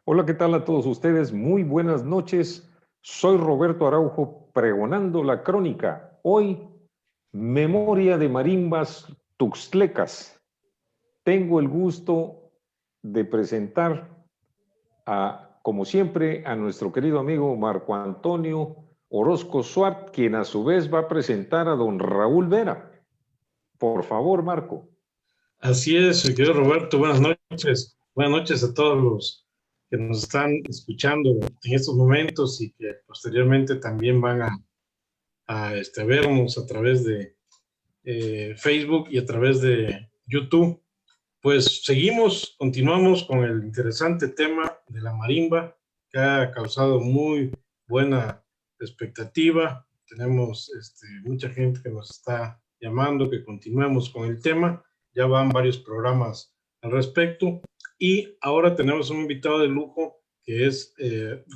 Hola, ¿qué tal a todos ustedes? Muy buenas noches. Soy Roberto Araujo, pregonando la crónica. Hoy, memoria de marimbas tuxtlecas. Tengo el gusto de presentar como siempre, a nuestro querido amigo Marco Antonio Orozco Suart, quien a su vez va a presentar a don Raúl Vera. Por favor, Marco. Así es, mi querido Roberto, buenas noches. Buenas noches a todos los que nos están escuchando en estos momentos y que posteriormente también van a vernos a través de Facebook y a través de YouTube. Pues continuamos con el interesante tema de la marimba, que ha causado muy buena expectativa. Tenemos mucha gente que nos está llamando, que continuemos con el tema. Ya van varios programas al respecto. Y ahora tenemos un invitado de lujo, que es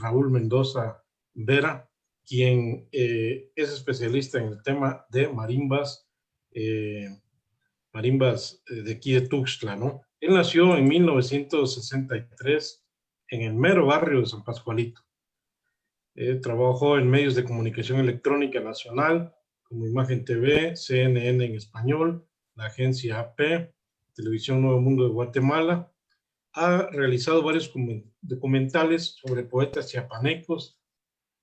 Raúl Mendoza Vera, quien es especialista en el tema de marimbas, de aquí de Tuxtla, ¿no? Él nació en 1963 en el mero barrio de San Pascualito. Trabajó en medios de comunicación electrónica nacional, como Imagen TV, CNN en español, la agencia AP, Televisión Nuevo Mundo de Guatemala. Ha realizado varios documentales sobre poetas chiapanecos,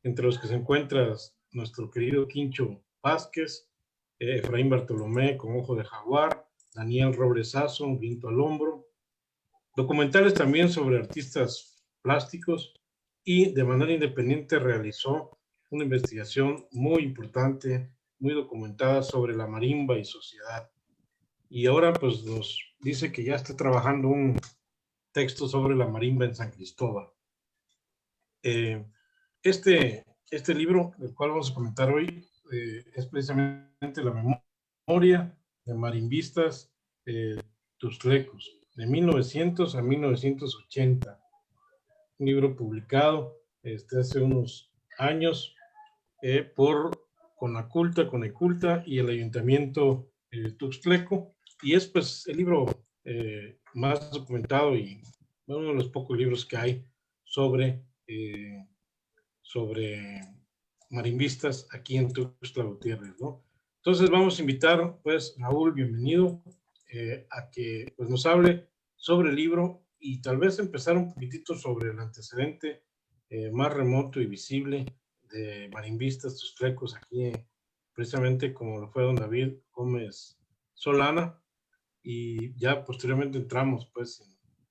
entre los que se encuentra nuestro querido Quincho Vázquez, Efraín Bartolomé con Ojo de Jaguar, Daniel Robles Sazo, Viento al Hombro. Documentales también sobre artistas plásticos, y de manera independiente realizó una investigación muy importante, muy documentada sobre la marimba y sociedad. Y ahora pues nos dice que ya está trabajando un texto sobre la marimba en San Cristóbal. Este libro, del cual vamos a comentar hoy, es precisamente la memoria de marimbistas tuxtlecos, de 1900 a 1980. Un libro publicado hace unos años por Coneculta y el Ayuntamiento Tuxtleco, y es pues el libro más documentado y uno de los pocos libros que hay sobre marimbistas aquí en Tuxtla Gutiérrez, ¿no? Entonces vamos a invitar, pues, Raúl, bienvenido, a que pues, nos hable sobre el libro y tal vez empezar un poquitito sobre el antecedente más remoto y visible de marimbistas tuxtlecos aquí, precisamente como lo fue don David Gómez Solana, y ya posteriormente entramos pues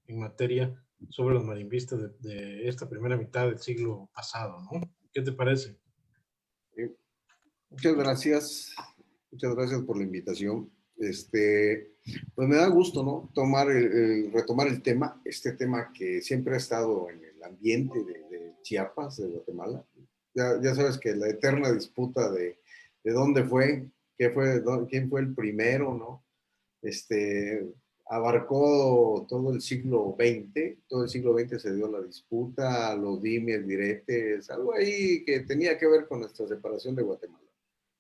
en materia sobre los marimbistas de esta primera mitad del siglo pasado, ¿no? ¿Qué te parece? Eh, Muchas gracias. Muchas gracias por la invitación. Pues me da gusto, ¿no? Retomar el tema, este tema que siempre ha estado en el ambiente de Chiapas, de Guatemala. Ya sabes que la eterna disputa de dónde fue, quién fue el primero, ¿no? Abarcó todo el siglo XX se dio la disputa, los dimes, diretes, algo ahí que tenía que ver con nuestra separación de Guatemala.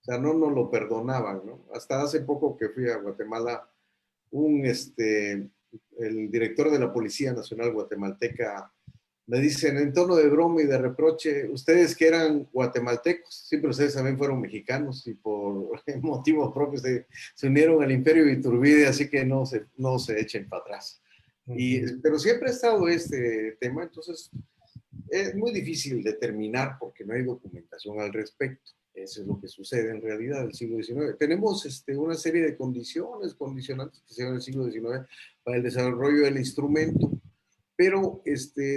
O sea, no nos lo perdonaban, ¿no? Hasta hace poco que fui a Guatemala, el director de la Policía Nacional Guatemalteca me dicen en tono de broma y de reproche, ustedes que eran guatemaltecos, siempre ustedes también fueron mexicanos y por motivos propios se unieron al Imperio de Iturbide, así que no se echen para atrás. Pero siempre ha estado este tema, entonces es muy difícil determinar porque no hay documentación al respecto. Eso es lo que sucede en realidad del siglo XIX. Tenemos una serie de condicionantes que se dan en el siglo XIX para el desarrollo del instrumento, pero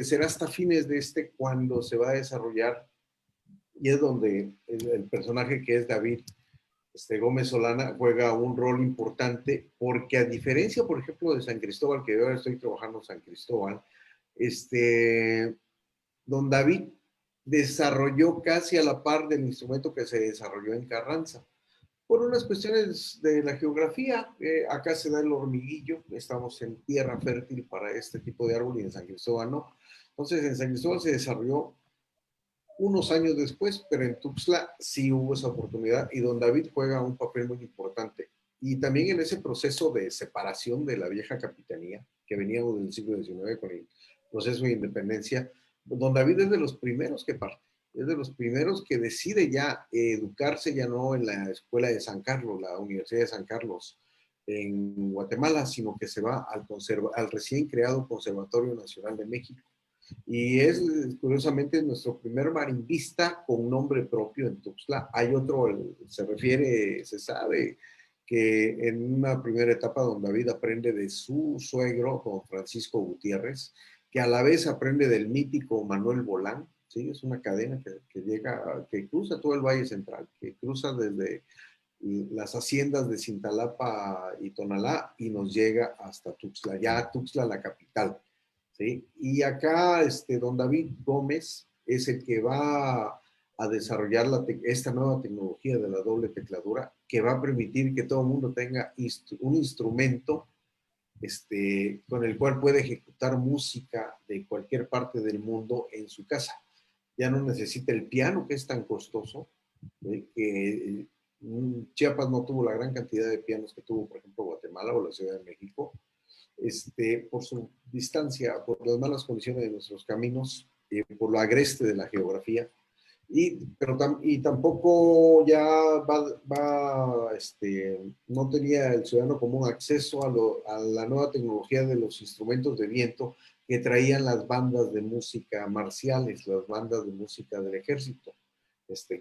será hasta fines de cuando se va a desarrollar, y es donde el personaje que es David Gómez Solana juega un rol importante, porque a diferencia, por ejemplo, de San Cristóbal, que yo ahora estoy trabajando en San Cristóbal, don David desarrolló casi a la par del instrumento que se desarrolló en Carranza. Por unas cuestiones de la geografía, acá se da el hormiguillo, estamos en tierra fértil para este tipo de árbol y en San Cristóbal no. Entonces en San Cristóbal se desarrolló unos años después, pero en Tuxtla sí hubo esa oportunidad y don David juega un papel muy importante. Y también en ese proceso de separación de la vieja capitanía que veníamos del siglo XIX con proceso de independencia. Don David es de los primeros que parte, es de los primeros que decide ya educarse, ya no en la escuela de San Carlos, la Universidad de San Carlos en Guatemala, sino que se va al recién creado Conservatorio Nacional de México. Y es, curiosamente, nuestro primer marimbista con nombre propio en Tuxtla. Hay otro, se sabe que en una primera etapa don David aprende de su suegro, don Francisco Gutiérrez, que a la vez aprende del mítico Manuel Bolán, ¿sí? Es una cadena que cruza todo el Valle Central, que cruza desde las haciendas de Cintalapa y Tonalá y nos llega hasta Tuxtla, ya Tuxtla la capital, ¿sí? Y acá don David Gómez es el que va a desarrollar esta nueva tecnología de la doble tecladura que va a permitir que todo el mundo tenga un instrumento con el cual puede ejecutar música de cualquier parte del mundo en su casa. Ya no necesita el piano, que es tan costoso, que Chiapas no tuvo la gran cantidad de pianos que tuvo, por ejemplo, Guatemala o la Ciudad de México, por su distancia, por las malas condiciones de nuestros caminos, por lo agreste de la geografía. Y tampoco ya no tenía el ciudadano común acceso a la nueva tecnología de los instrumentos de viento que traían las bandas de música marciales, las bandas de música del ejército,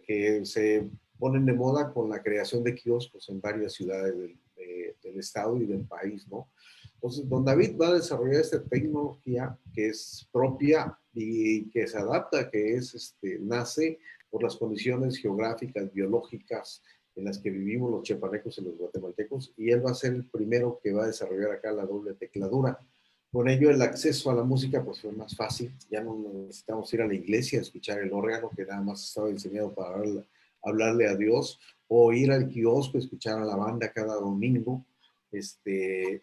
que se ponen de moda con la creación de kioscos en varias ciudades del estado y del país, ¿no? Entonces, don David va a desarrollar esta tecnología que es propia y que se adapta, que es, nace por las condiciones geográficas, biológicas en las que vivimos los chiapanecos y los guatemaltecos, y él va a ser el primero que va a desarrollar acá la doble tecladura. Con ello, el acceso a la música pues fue más fácil, ya no necesitamos ir a la iglesia a escuchar el órgano, que nada más estaba diseñado para hablarle a Dios, o ir al kiosco a escuchar a la banda cada domingo,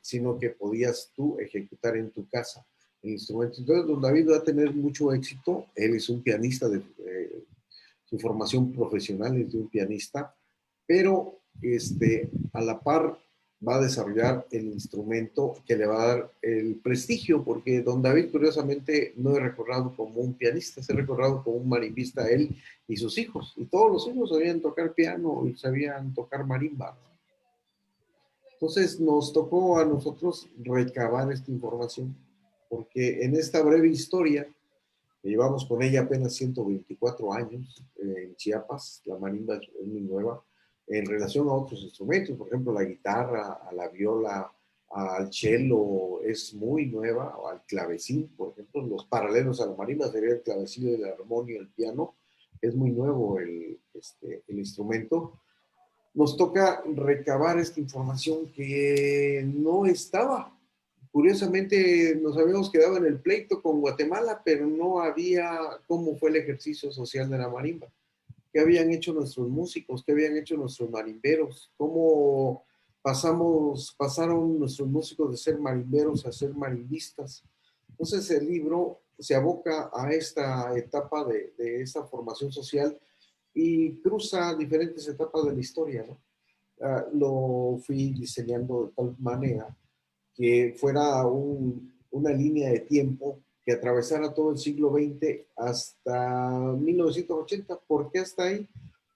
sino que podías tú ejecutar en tu casa el instrumento. Entonces, don David va a tener mucho éxito. Él es un pianista, su formación profesional es de un pianista, pero a la par va a desarrollar el instrumento que le va a dar el prestigio, porque don David, curiosamente, no es recordado como un pianista, es recordado como un marimbista, él y sus hijos. Y todos los hijos sabían tocar piano y sabían tocar marimba. Entonces nos tocó a nosotros recabar esta información, porque en esta breve historia, que llevamos con ella apenas 124 años en Chiapas, la marimba es muy nueva, en relación a otros instrumentos, por ejemplo, la guitarra, a la viola, al cello es muy nueva, o al clavecín, por ejemplo, los paralelos a la marimba sería el clavecín, el armonio, el piano, es muy nuevo el instrumento. Nos toca recabar esta información que no estaba. Curiosamente nos habíamos quedado en el pleito con Guatemala, pero no había cómo fue el ejercicio social de la marimba. ¿Qué habían hecho nuestros músicos? ¿Qué habían hecho nuestros marimberos? ¿Cómo pasaron nuestros músicos de ser marimberos a ser marimbistas? Entonces el libro se aboca a esta etapa de esta formación social y cruza diferentes etapas de la historia, ¿no? Lo fui diseñando de tal manera que fuera una línea de tiempo que atravesara todo el siglo XX hasta 1980. ¿Por qué hasta ahí?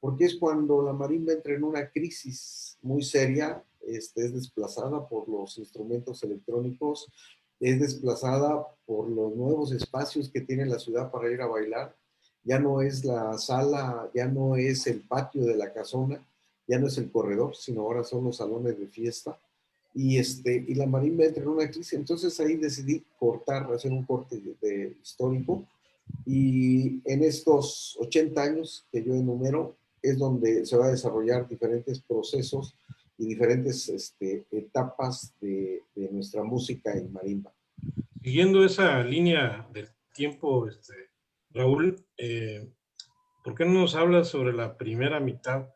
Porque es cuando la marimba entra en una crisis muy seria, es desplazada por los instrumentos electrónicos, es desplazada por los nuevos espacios que tiene la ciudad para ir a bailar. Ya no es la sala, ya no es el patio de la casona, ya no es el corredor, sino ahora son los salones de fiesta. Y la marimba entra en una crisis. Entonces ahí decidí hacer un corte histórico. Y en estos 80 años que yo enumero, es donde se va a desarrollar diferentes procesos y diferentes etapas de nuestra música en marimba. Siguiendo esa línea del tiempo, Raúl, ¿por qué no nos hablas sobre la primera mitad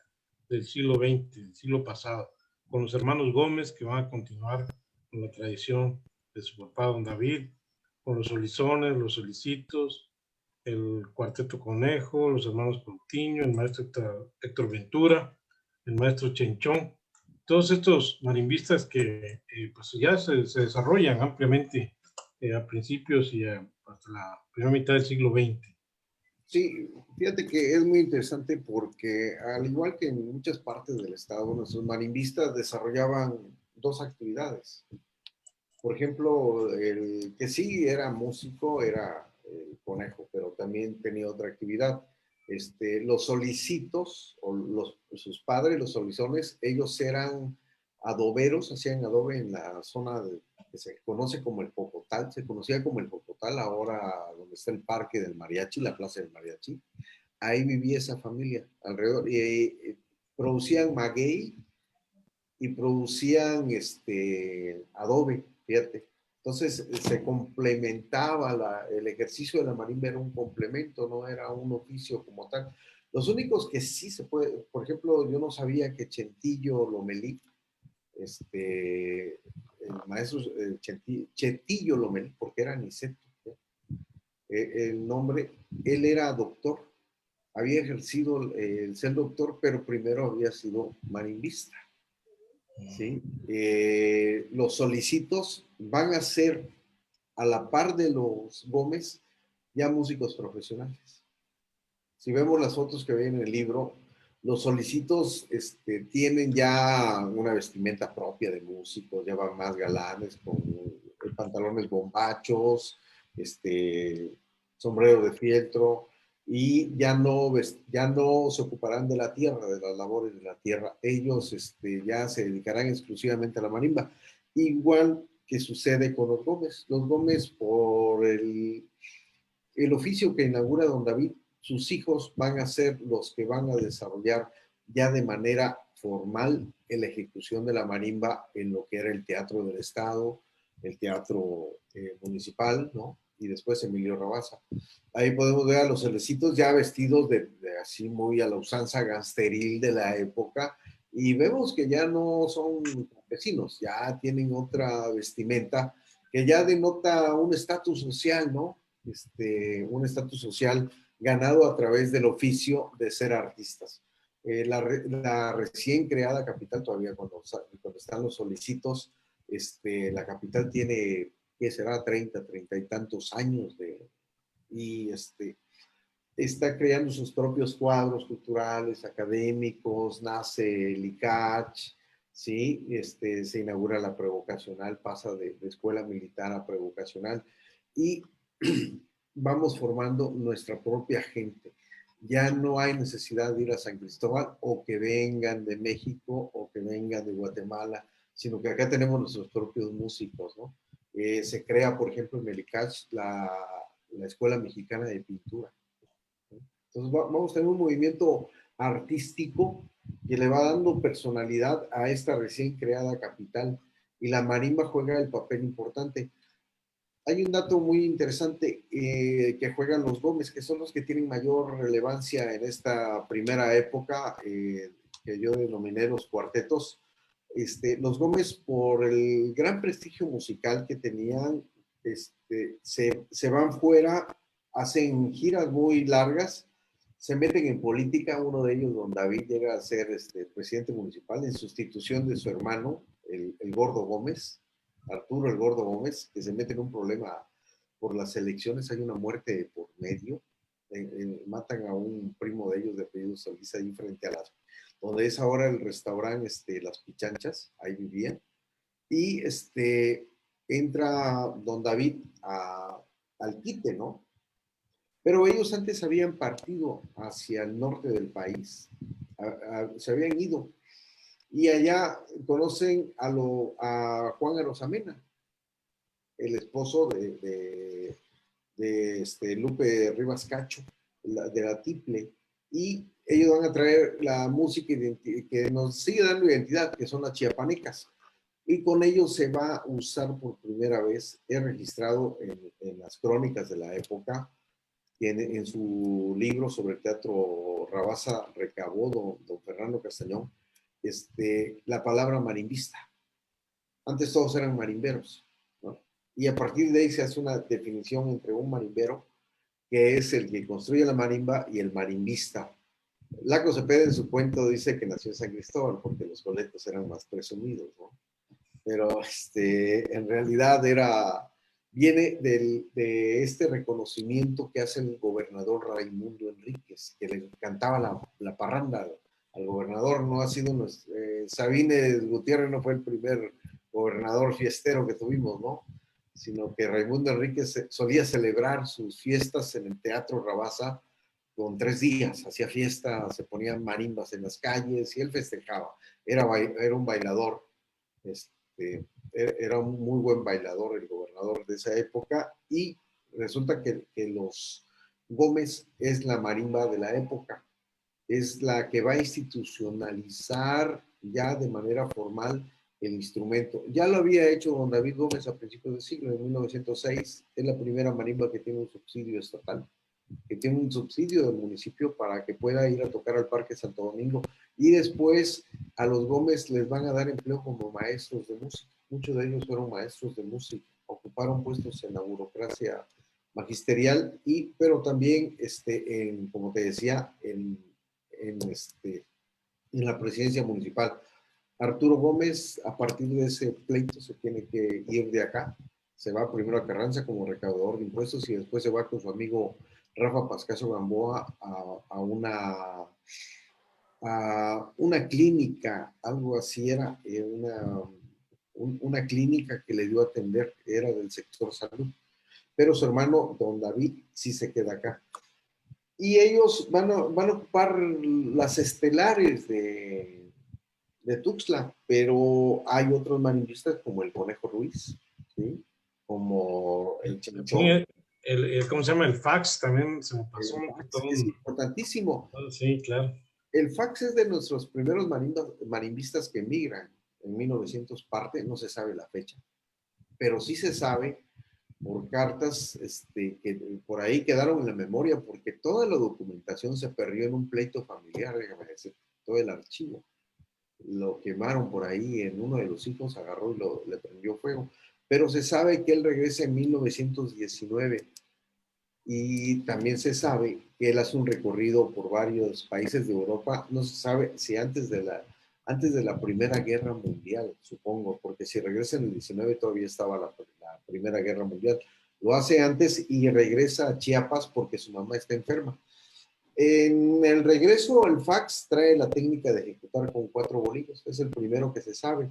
del siglo XX, del siglo pasado, con los hermanos Gómez, que van a continuar con la tradición de su papá, don David, con los Solizones, los Solicitos, el Cuarteto Conejo, los hermanos Coutinho, el maestro Héctor Ventura, el maestro Chenchón, todos estos marimbistas que pues ya se desarrollan ampliamente a principios y hasta la primera mitad del siglo XX. Sí, fíjate que es muy interesante porque al igual que en muchas partes del estado, nuestros marimbistas desarrollaban dos actividades. Por ejemplo, el que sí era músico era el conejo, pero también tenía otra actividad. Los solicitos, sus padres, los solizones, ellos eran adoberos, hacían adobe en la zona que se conoce como el Popotal, se conocía como el Popotal, ahora donde está el parque del mariachi, la plaza del mariachi. Ahí vivía esa familia alrededor y producían maguey y producían adobe, fíjate. Entonces se complementaba, el ejercicio de la marimba era un complemento, no era un oficio como tal. Los únicos que sí se puede, por ejemplo, yo no sabía que Chentillo Lomelí, el maestro Chetillo Lomelí, porque era Niceto, el nombre, él era doctor, había ejercido el ser doctor, pero primero había sido marimbista. ¿Sí? Los solicitos van a ser, a la par de los Gómez, ya músicos profesionales. Si vemos las fotos que ven en el libro, los solicitos tienen ya una vestimenta propia de músicos, ya van más galanes, con pantalones bombachos, sombrero de fieltro, y ya no se ocuparán de la tierra, de las labores de la tierra. Ellos ya se dedicarán exclusivamente a la marimba. Igual que sucede con los Gómez. Los Gómez, por el oficio que inaugura don David, sus hijos van a ser los que van a desarrollar ya de manera formal en la ejecución de la marimba en lo que era el Teatro del Estado, el Teatro Municipal, ¿no? Y después Emilio Rabasa. Ahí podemos ver a los cerecitos ya vestidos de así muy a la usanza gangsteril de la época, y vemos que ya no son campesinos, ya tienen otra vestimenta que ya denota un estatus social, ¿no? Un estatus social ganado a través del oficio de ser artistas. La recién creada capital, todavía cuando están los solicitos, la capital tiene, ¿qué será? 30 y tantos años y está creando sus propios cuadros culturales, académicos, nace el ICACH, ¿sí? Se inaugura la prevocacional, pasa de escuela militar a prevocacional, y vamos formando nuestra propia gente. Ya no hay necesidad de ir a San Cristóbal o que vengan de México o que vengan de Guatemala, sino que acá tenemos nuestros propios músicos, ¿no? Se crea, por ejemplo, en el ICACH la Escuela Mexicana de Pintura. Entonces vamos a tener un movimiento artístico que le va dando personalidad a esta recién creada capital, y la marimba juega el papel importante. Hay un dato muy interesante que juegan los Gómez, que son los que tienen mayor relevancia en esta primera época, que yo denominé los cuartetos. Los Gómez, por el gran prestigio musical que tenían, se van fuera, hacen giras muy largas, se meten en política. Uno de ellos, don David, llega a ser presidente municipal en sustitución de su hermano, el Gordo Gómez, Arturo el Gordo Gómez, que se mete en un problema por las elecciones. Hay una muerte por medio, matan a un primo de ellos de apellido Solís ahí frente a donde es ahora el restaurante Las Pichanchas, ahí vivían, y entra don David al quite, ¿no? Pero ellos antes habían partido hacia el norte del país, se habían ido, y allá conocen a Juan Arosamena, el esposo de Lupe Rivas Cacho, de la Tiple, y ellos van a traer la música que nos sigue dando identidad, que son las chiapanecas, y con ellos se va a usar por primera vez, he registrado en las crónicas de la época, en su libro sobre el teatro Rabasa recabó don Fernando Castañón, la palabra marimbista. Antes todos eran marimberos, ¿no? Y a partir de ahí se hace una definición entre un marimbero, que es el que construye la marimba, y el marimbista. Laco Cepeda en su cuento dice que nació en San Cristóbal porque los boletos eran más presumidos, ¿no? Pero en realidad era viene de este reconocimiento que hace el gobernador Raimundo Enríquez, que le cantaba la parranda al gobernador. No ha sido Sabines Gutiérrez no fue el primer gobernador fiestero que tuvimos, ¿no? Sino que Raimundo Enríquez solía celebrar sus fiestas en el Teatro Rabasa con 3 días, hacía fiesta, se ponían marimbas en las calles y él festejaba. Era un bailador, era un muy buen bailador el gobernador de esa época, y resulta que los Gómez es la marimba de la época, es la que va a institucionalizar ya de manera formal el instrumento. Ya lo había hecho don David Gómez a principios del siglo, en 1906, es la primera marimba que tiene un subsidio estatal, que tiene un subsidio del municipio para que pueda ir a tocar al Parque Santo Domingo, y después a los Gómez les van a dar empleo como maestros de música. Muchos de ellos fueron maestros de música, ocuparon puestos en la burocracia magisterial, pero también, como te decía, en, en la presidencia municipal. Arturo Gómez, a partir de ese pleito, se tiene que ir de acá. Se va primero a Carranza como recaudador de impuestos y después se va con su amigo Rafa Pascasio Gamboa a una clínica, algo así era, una clínica que le dio a atender, era del sector salud. Pero su hermano, don David, sí se queda acá. Y ellos van a ocupar las estelares de Tuxtla, pero hay otros marimbistas como el Conejo Ruiz, ¿sí? Como el Chinchón. ¿Cómo se llama? El fax también se me pasó. El fax es importantísimo. Sí, claro. El fax es de nuestros primeros marimbistas que emigran en 1900 parte, no se sabe la fecha, pero sí se sabe por cartas que por ahí quedaron en la memoria, porque toda la documentación se perdió en un pleito familiar, déjame decir, todo el archivo. Lo quemaron por ahí, en uno de los hijos agarró y le prendió fuego. Pero se sabe que él regresa en 1919, y también se sabe que él hace un recorrido por varios países de Europa. No se sabe si antes de la Primera Guerra Mundial, supongo, porque si regresa en el 19 todavía estaba la Primera Guerra Mundial. Lo hace antes y regresa a Chiapas porque su mamá está enferma. En el regreso, el fax trae la técnica de ejecutar con 4 bolillos. Es el primero que se sabe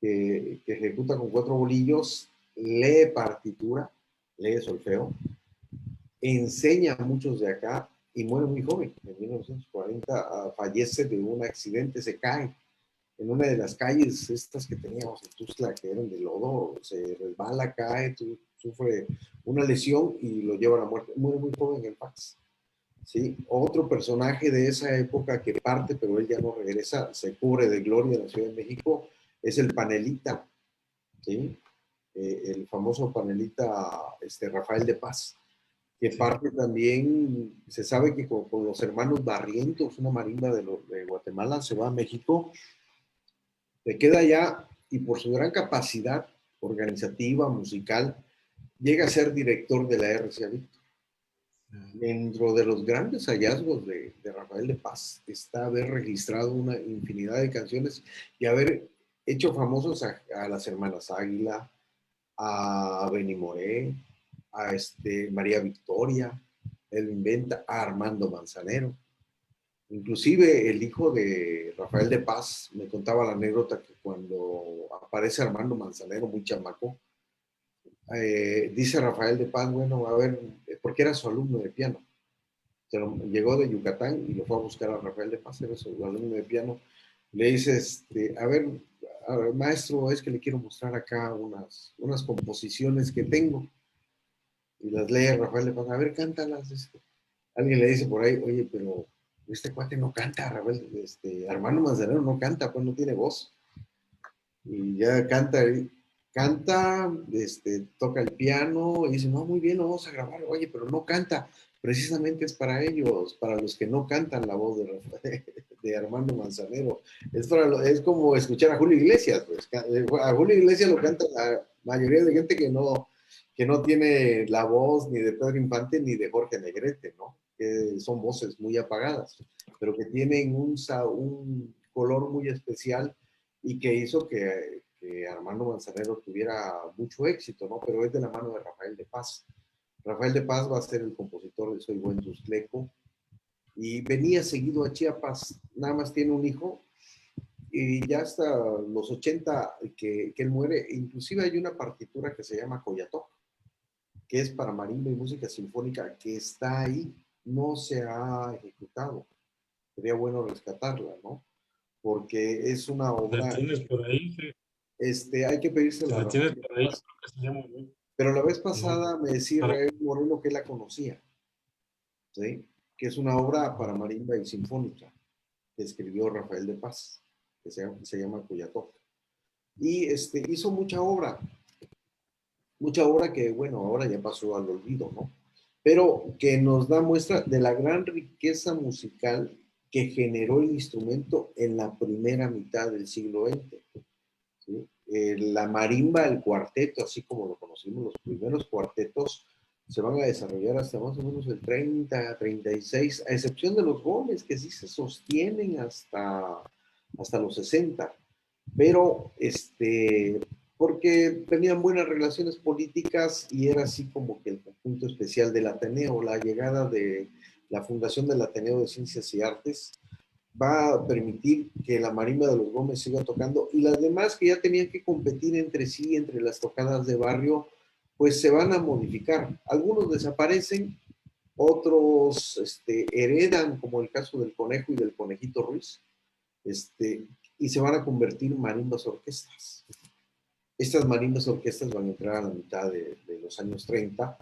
que ejecuta con 4 bolillos, lee partitura, lee solfeo, enseña a muchos de acá y muere muy joven. En 1940 fallece de un accidente, se cae en una de las calles estas que teníamos en Tuxtla, que eran de lodo, se resbala, cae, sufre una lesión y lo lleva a la muerte. Muere muy joven el fax. ¿Sí? Otro personaje de esa época que parte, pero él ya no regresa, se cubre de gloria en la Ciudad de México, es el Panelita, ¿sí? El famoso Panelita Rafael de Paz, que parte también, se sabe que con los hermanos Barrientos, una marimba de Guatemala, se va a México, se queda allá y por su gran capacidad organizativa, musical, llega a ser director de la RCA Víctor. Dentro de los grandes hallazgos de Rafael de Paz está haber registrado una infinidad de canciones y haber hecho famosos a las hermanas Águila, a Benny Moré, a María Victoria. Él inventa a Armando Manzanero. Inclusive el hijo de Rafael de Paz me contaba la anécdota que cuando aparece Armando Manzanero, muy chamaco, dice Rafael de Paz, bueno, a ver, porque era su alumno de piano. Llegó de Yucatán y lo fue a buscar a Rafael de Paz, era su alumno de piano. Le dice, a ver, maestro, es que le quiero mostrar acá unas composiciones que tengo. Y las lee Rafael de Paz, a ver, cántalas. Alguien le dice por ahí, oye, pero este cuate no canta, Rafael, Armando Manzanero no canta, pues no tiene voz. Y ya canta, toca el piano y dice, no, muy bien, lo vamos a grabar, oye, pero no canta. Precisamente es para ellos, para los que no cantan la voz de Armando Manzanero. Es como escuchar a Julio Iglesias, pues. A Julio Iglesias lo canta la mayoría de gente que no tiene la voz ni de Pedro Infante ni de Jorge Negrete, ¿no? Que son voces muy apagadas, pero que tienen un color muy especial y que hizo que que Armando Manzanero tuviera mucho éxito, ¿no? Pero es de la mano de Rafael de Paz. Rafael de Paz va a ser el compositor de Soy Buen Tuxtleco y venía seguido a Chiapas, nada más tiene un hijo y ya hasta los 80 que él muere, inclusive hay una partitura que se llama Coyatoc, que es para marimba y música sinfónica, que está ahí, no se ha ejecutado. Sería bueno rescatarla, ¿no? Porque es una La obra, tienes por ahí, sí. hay que pedírsela Si a la tienes Rafael de por ahí, Paz. creo que sería muy bien. Pero la vez Ujú. pasada me decía Para, Israel Moreno que la conocía, ¿sí? Que es una obra para marimba y sinfónica que escribió Rafael de Paz, que se llama Cuyatoc. Y hizo mucha obra que, bueno, ahora ya pasó al olvido, ¿no? Pero que nos da muestra de la gran riqueza musical que generó el instrumento en la primera mitad del siglo XX. ¿Sí? La marimba, el cuarteto, así como lo conocimos, los primeros cuartetos se van a desarrollar hasta más o menos el 30, 36, a excepción de los Gómez, que sí se sostienen hasta los 60, pero porque tenían buenas relaciones políticas y era así como que el conjunto especial del Ateneo, la llegada de la fundación del Ateneo de Ciencias y Artes, va a permitir que la marimba de los Gómez siga tocando y las demás que ya tenían que competir entre sí, entre las tocadas de barrio, pues se van a modificar. Algunos desaparecen, otros heredan, como el caso del Conejo y del Conejito Ruiz, y se van a convertir en marimbas orquestas. Estas marimbas orquestas van a entrar a la mitad de los años 30.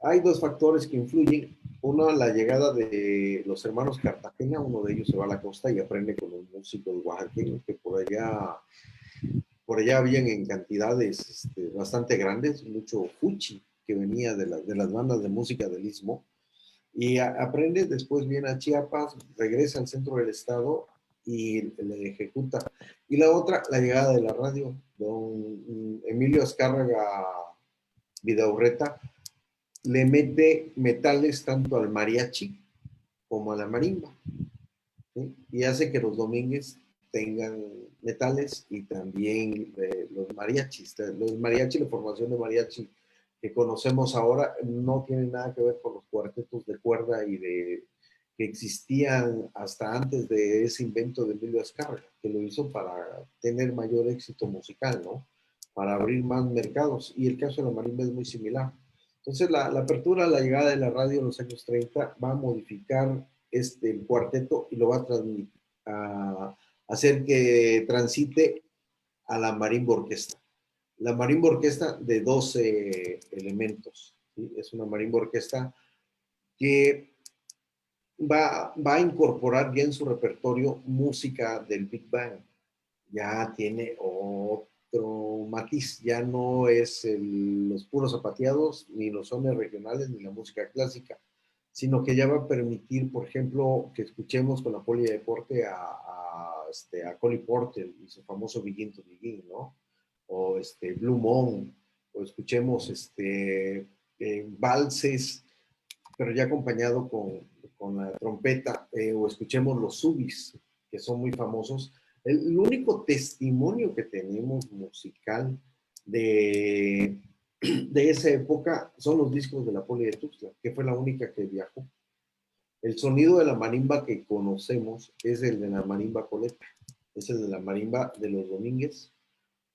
Hay dos factores que influyen. Uno, la llegada de los hermanos Cartagena, uno de ellos se va a la costa y aprende con los músicos oaxaqueños que por allá habían en cantidades bastante grandes, mucho fuchi que venía de las bandas de música del Istmo, y aprende, después viene a Chiapas, regresa al centro del estado y le ejecuta. Y la otra, la llegada de la radio, don Emilio Azcárraga Vidaurreta le mete metales tanto al mariachi como a la marimba, ¿sí? Y hace que los domínguez tengan metales y también los mariachis. Los mariachi, la formación de mariachi que conocemos ahora no tiene nada que ver con los cuartetos de cuerda que existían hasta antes de ese invento de Emilio Azcárraga, que lo hizo para tener mayor éxito musical, ¿no? Para abrir más mercados. Y el caso de la marimba es muy similar. Entonces, la apertura, la llegada de la radio en los años 30 va a modificar el cuarteto y lo va a hacer que transite a la marimba orquesta. La marimba orquesta de 12 elementos. ¿Sí? Es una marimba orquesta que va a incorporar ya en su repertorio música del Big Bang. Ya tiene otro matiz, ya no es los puros zapateados, ni los sones regionales, ni la música clásica, sino que ya va a permitir, por ejemplo, que escuchemos con la Polideporte a Collie Porter y su famoso Begin to Begin, ¿no? O Blue Moon, o escuchemos valses, pero ya acompañado con la trompeta, o escuchemos los subis, que son muy famosos. El único testimonio que tenemos musical de esa época son los discos de la Poli de Tuxtla, que fue la única que viajó. El sonido de la marimba que conocemos es el de la marimba coleta, es el de la marimba de los Domínguez,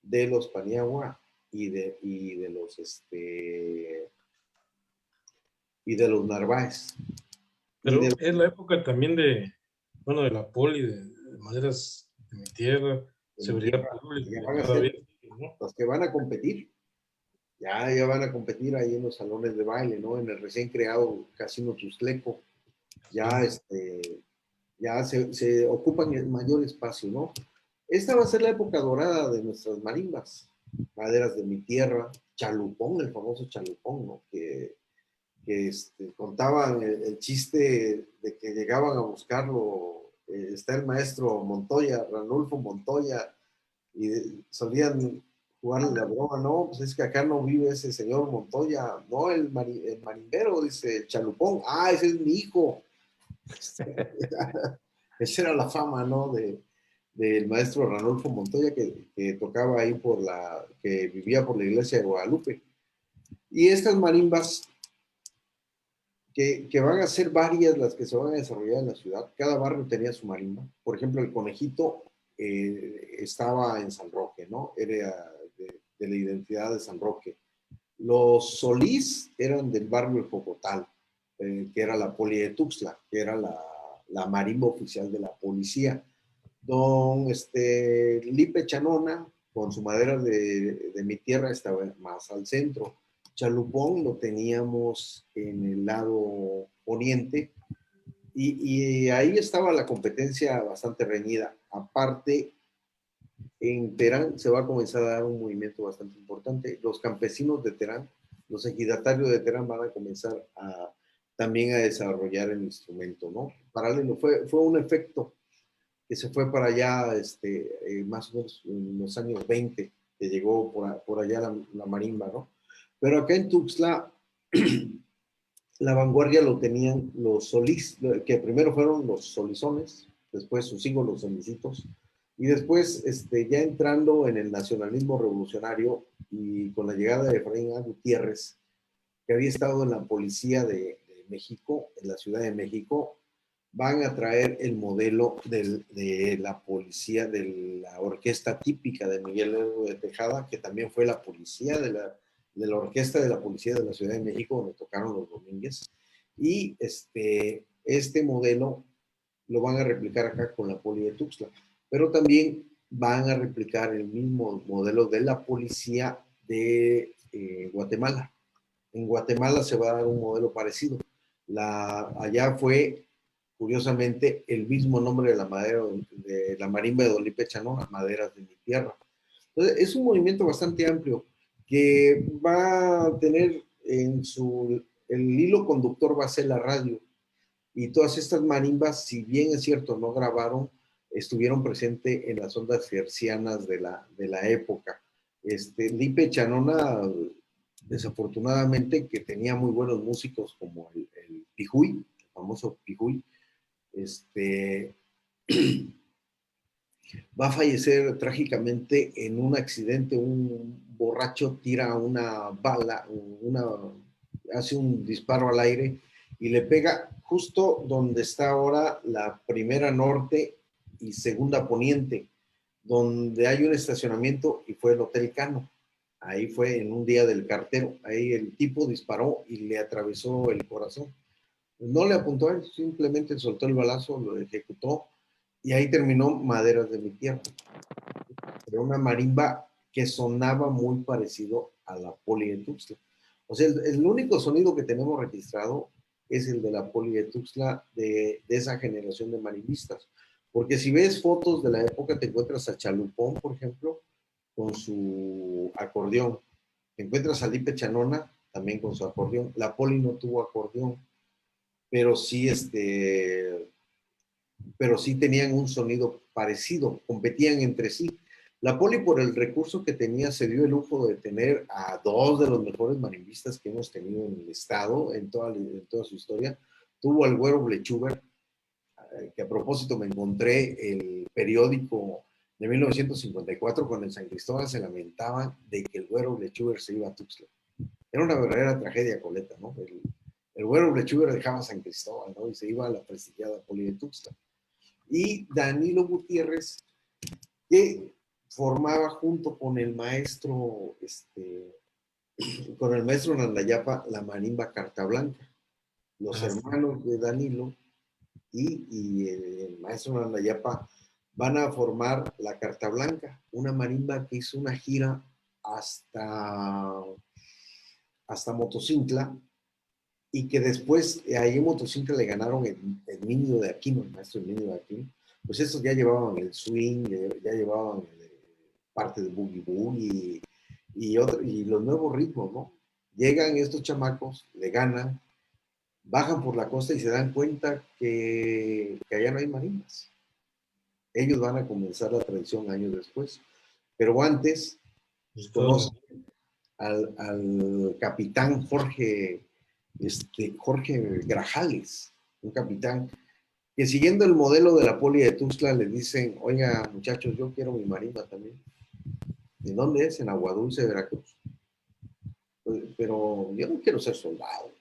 de los Paniagua y de los Narváez. pero es la época también de, bueno, de la poli, de maneras de mi tierra, seguridad pública, Ya que van a ser todavía, ¿no? los que van a competir. Ya van a competir ahí en los salones de baile, ¿no? En el recién creado Casino Tuxtleco. Ya, ya se ocupan el mayor espacio, ¿no? Esta va a ser la época dorada de nuestras marimbas, maderas de mi tierra, Chalupón, el famoso Chalupón, ¿no? Que contaban el chiste de que llegaban a buscarlo, está el maestro Montoya, Ranulfo Montoya, y solían jugarle la broma, no, pues es que acá no vive ese señor Montoya, no, el marimbero, dice el Chalupón, ese es mi hijo. Esa era la fama, ¿no? del maestro Ranulfo Montoya, que tocaba ahí que vivía por la iglesia de Guadalupe. Y estas marimbas, que van a ser varias las que se van a desarrollar en la ciudad, cada barrio tenía su marimba. Por ejemplo, el Conejito estaba en San Roque, ¿no? Era de la identidad de San Roque. Los Solís eran del barrio El Cocotal, que era la poli de Tuxtla, que era la marimba oficial de la policía. Don Lipe Chanona, con su madera de mi tierra, estaba más al centro. Chalupón lo teníamos en el lado poniente, y ahí estaba la competencia bastante reñida. Aparte, en Terán se va a comenzar a dar un movimiento bastante importante. Los campesinos de Terán, los ejidatarios de Terán van a comenzar también a desarrollar el instrumento, ¿no? Paralelo, fue un efecto que se fue para allá más o menos en los años 20, que llegó por allá la marimba, ¿no? Pero acá en Tuxtla, la vanguardia lo tenían los solís, que primero fueron los solizones, después sus hijos los solicitos, y después ya entrando en el nacionalismo revolucionario y con la llegada de Efraín A. Gutiérrez, que había estado en la policía de México, en la Ciudad de México, van a traer el modelo de la policía, de la orquesta típica de Miguel Lerdo de Tejada, que también fue la policía de la orquesta de la policía de la Ciudad de México, donde tocaron los Domínguez. Y este modelo lo van a replicar acá con la poli de Tuxtla, pero también van a replicar el mismo modelo de la policía de Guatemala. En Guatemala se va a dar un modelo parecido. Allá fue, curiosamente, el mismo nombre de la marimba de Don Lipe Chanona, Maderas de mi Tierra. Entonces, es un movimiento bastante amplio que va a tener el hilo conductor va a ser la radio. Y todas estas marimbas, si bien es cierto, no grabaron, estuvieron presentes en las ondas hercianas de la época. Lipe Chanona, desafortunadamente, que tenía muy buenos músicos como el Pijuy, el famoso Pijuy, va a fallecer trágicamente en un accidente. Un borracho tira una bala, hace un disparo al aire y le pega justo donde está ahora la primera norte y segunda poniente, donde hay un estacionamiento, y fue el Hotel Cano. Ahí fue en un día del cartero. Ahí el tipo disparó y le atravesó el corazón. No le apuntó a él, simplemente soltó el balazo, lo ejecutó, y ahí terminó Maderas de mi Tierra. Era una marimba que sonaba muy parecido a la poli de Tuxtla. O sea, el único sonido que tenemos registrado es el de la poli de Tuxtla, de esa generación de marimbistas. Porque si ves fotos de la época, te encuentras a Chalupón, por ejemplo, con su acordeón. Te encuentras a Lipe Chanona, también con su acordeón. La poli no tuvo acordeón, pero sí, tenían un sonido parecido, competían entre sí. La poli, por el recurso que tenía, se dio el lujo de tener a dos de los mejores marimbistas que hemos tenido en el estado, en toda su historia. Tuvo al Güero Blechuber, que a propósito me encontré el periódico de 1954, cuando en San Cristóbal se lamentaban de que el Güero Blechuber se iba a Tuxtla. Era una verdadera tragedia, Coleta, ¿no? El Güero Blechuber dejaba San Cristóbal, ¿no? Y se iba a la prestigiada poli de Tuxtla. Y Danilo Gutiérrez, que formaba junto con el maestro, Nandayapa, la marimba Carta Blanca. Los hermanos de Danilo y el maestro Nandayapa van a formar la Carta Blanca, una marimba que hizo una gira hasta Motocintla, y que después ahí en Motocintla le ganaron el Minio de Aquino, el maestro Minio de Aquino. Pues estos ya llevaban el swing, ya llevaban parte del boogie boogie y los nuevos ritmos, ¿no? Llegan estos chamacos, le ganan, bajan por la costa y se dan cuenta que allá no hay marimbas. Ellos van a comenzar la tradición años después. Pero antes, pues, conocen al capitán Jorge Grajales, un capitán que siguiendo el modelo de la poli de Tuxtla le dicen, oiga muchachos, yo quiero mi marimba también. ¿De dónde es? En Aguadulce, Veracruz. Pues, pero yo no quiero ser soldado.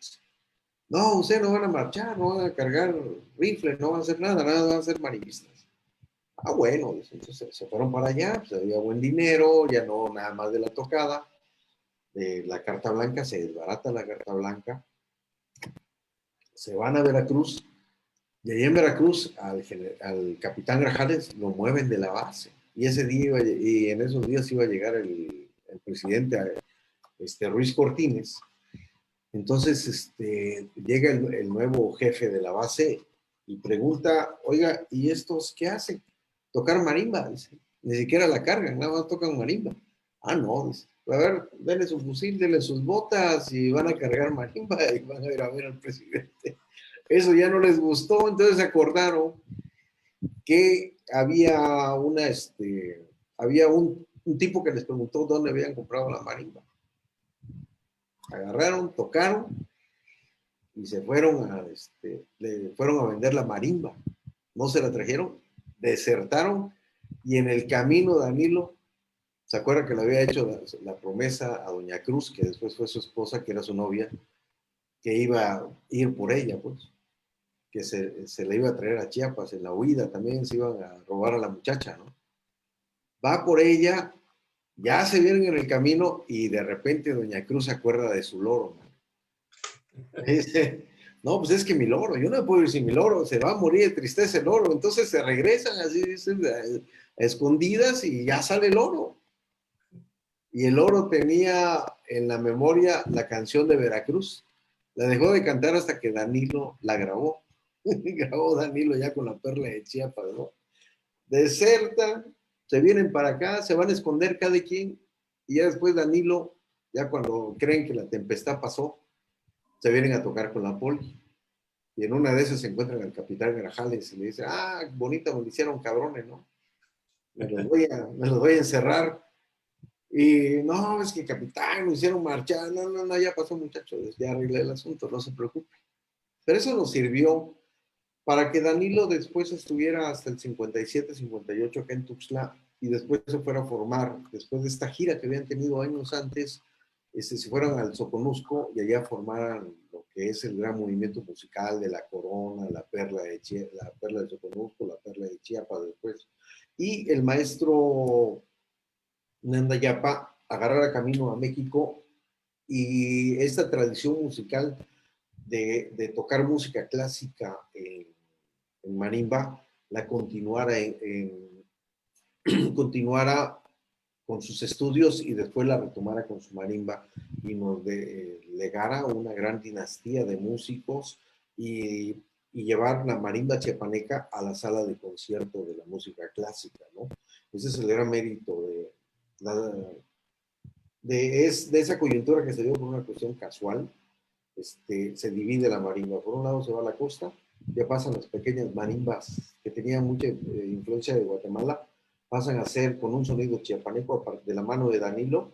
No, ustedes no van a marchar, no van a cargar rifles, no van a hacer nada, nada, van a ser marimbistas. Ah, bueno, entonces se fueron para allá, pues había buen dinero, ya no nada más de la tocada, de la carta blanca, se desbarata la carta blanca, se van a Veracruz, y ahí en Veracruz al capitán Grajales lo mueven de la base, y ese día, y en esos días iba a llegar el presidente Ruiz Cortines. Entonces llega el nuevo jefe de la base y pregunta, oiga, ¿y estos qué hacen? Tocar marimba, dice. Ni siquiera la cargan, nada más tocan marimba. Ah, no, dice. A ver, denle su fusil, denle sus botas y van a cargar marimba y van a ir a ver al presidente. Eso ya no les gustó, entonces acordaron que había un tipo que les preguntó dónde habían comprado la marimba. Agarraron, tocaron y se fueron fueron a vender la marimba. No se la trajeron, desertaron y en el camino Danilo, ¿se acuerda que le había hecho la promesa a Doña Cruz, que después fue su esposa, que era su novia, que iba a ir por ella, pues, que se la iba a traer a Chiapas, en la huida también se iban a robar a la muchacha, ¿no? Va por ella, ya se vieron en el camino y de repente Doña Cruz se acuerda de su loro, ¿no? Dice, no, pues es que mi loro, yo no puedo ir sin mi loro, se va a morir de tristeza el loro. Entonces se regresan así, dicen, a escondidas y ya sale el loro. Y el loro tenía en la memoria la canción de Veracruz. La dejó de cantar hasta que Danilo la grabó. Grabó Danilo ya con la perla de Chiapas, ¿no? Desertan, se vienen para acá, se van a esconder cada quien. Y ya después Danilo, ya cuando creen que la tempestad pasó, se vienen a tocar con la poli. Y en una de esas se encuentran al capitán Grajales y le dice, ah, bonita me lo hicieron cabrones, ¿no? Me los voy a encerrar. Y no, es que capitán, me hicieron marchar. No, no, no, ya pasó muchachos, ya arreglé el asunto, no se preocupe. Pero eso nos sirvió para que Danilo después estuviera hasta el 57, 58 acá en Tuxtla y después se fuera a formar, después de esta gira que habían tenido años antes, se fueran al Soconusco y allá formaran lo que es el gran movimiento musical de la Corona, la Perla de Soconusco, la Perla de Chiapas después. Y el maestro Nanda Yapa agarrara camino a México y esta tradición musical de tocar música clásica en marimba la continuara con sus estudios y después la retomara con su marimba y nos legara una gran dinastía de músicos y llevar la marimba chiapaneca a la sala de concierto de la música clásica, ¿no? Ese es el gran mérito de esa coyuntura que se dio por una cuestión casual. Se divide la marimba. Por un lado se va a la costa, ya pasan las pequeñas marimbas que tenían mucha influencia de Guatemala, pasan a ser con un sonido chiapaneco de la mano de Danilo,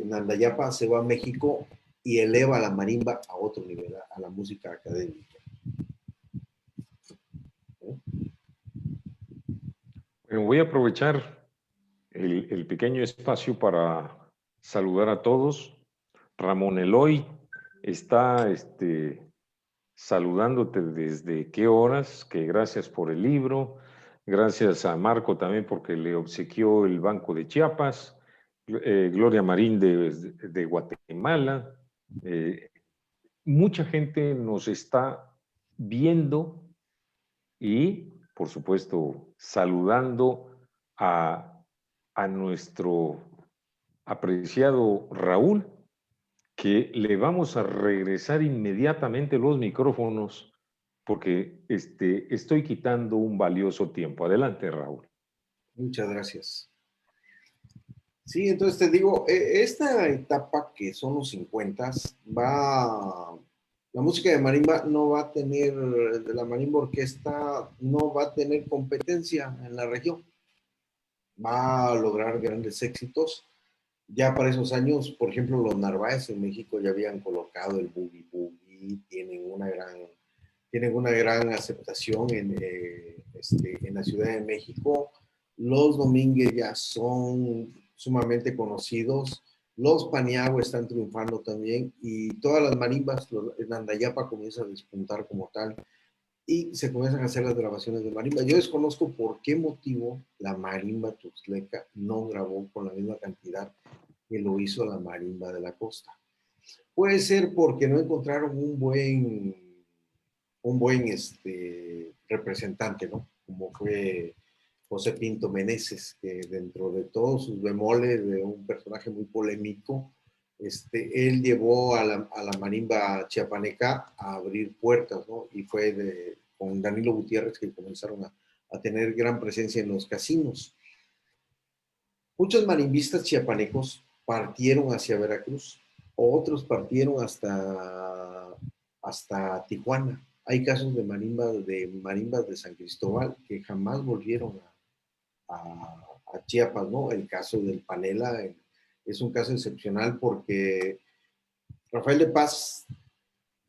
Nandayapa se va a México y eleva la marimba a otro nivel, a la música académica. Bueno, voy a aprovechar el pequeño espacio para saludar a todos. Ramón Eloy está saludándote desde qué horas, que gracias por el libro, gracias a Marco también porque le obsequió el Banco de Chiapas, Gloria Marín de Guatemala, mucha gente nos está viendo y, por supuesto, saludando a nuestro apreciado Raúl, que le vamos a regresar inmediatamente los micrófonos porque estoy quitando un valioso tiempo. Adelante, Raúl. Muchas gracias. Sí, entonces te digo, esta etapa que son los 50, la música de marimba no va a tener, de la marimba orquesta, no va a tener competencia en la región. Va a lograr grandes éxitos. Ya para esos años, por ejemplo, los Narváez en México ya habían colocado el boogie boogie y tienen una gran aceptación en la Ciudad de México. Los Domínguez ya son sumamente conocidos. Los Paniagua están triunfando también y todas las marimbas, en Andayapa comienza a despuntar como tal y se comienzan a hacer las grabaciones de marimba. Yo desconozco por qué motivo la marimba tuxtleca no grabó con la misma cantidad que lo hizo la marimba de la costa. Puede ser porque no encontraron un buen representante, ¿no? Como fue José Pinto Meneses, que dentro de todos sus bemoles de un personaje muy polémico, él llevó a la marimba chiapaneca a abrir puertas, ¿no? Y fue con Danilo Gutiérrez que comenzaron a tener gran presencia en los casinos. Muchos marimbistas chiapanecos partieron hacia Veracruz, otros partieron hasta Tijuana. Hay casos de marimbas de San Cristóbal que jamás volvieron a Chiapas, ¿no? El caso del Panela es un caso excepcional porque Rafael de Paz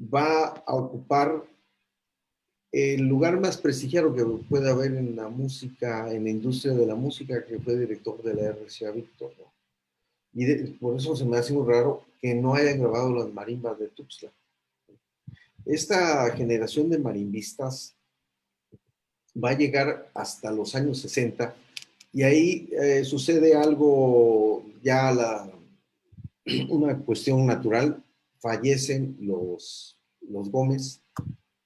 va a ocupar el lugar más prestigiado que puede haber en la música, en la industria de la música, que fue director de la RCA Víctor, ¿no? Y por eso se me hace muy raro que no hayan grabado las marimbas de Tuxtla. Esta generación de marimbistas va a llegar hasta los años 60 y ahí sucede algo una cuestión natural. Fallecen los Gómez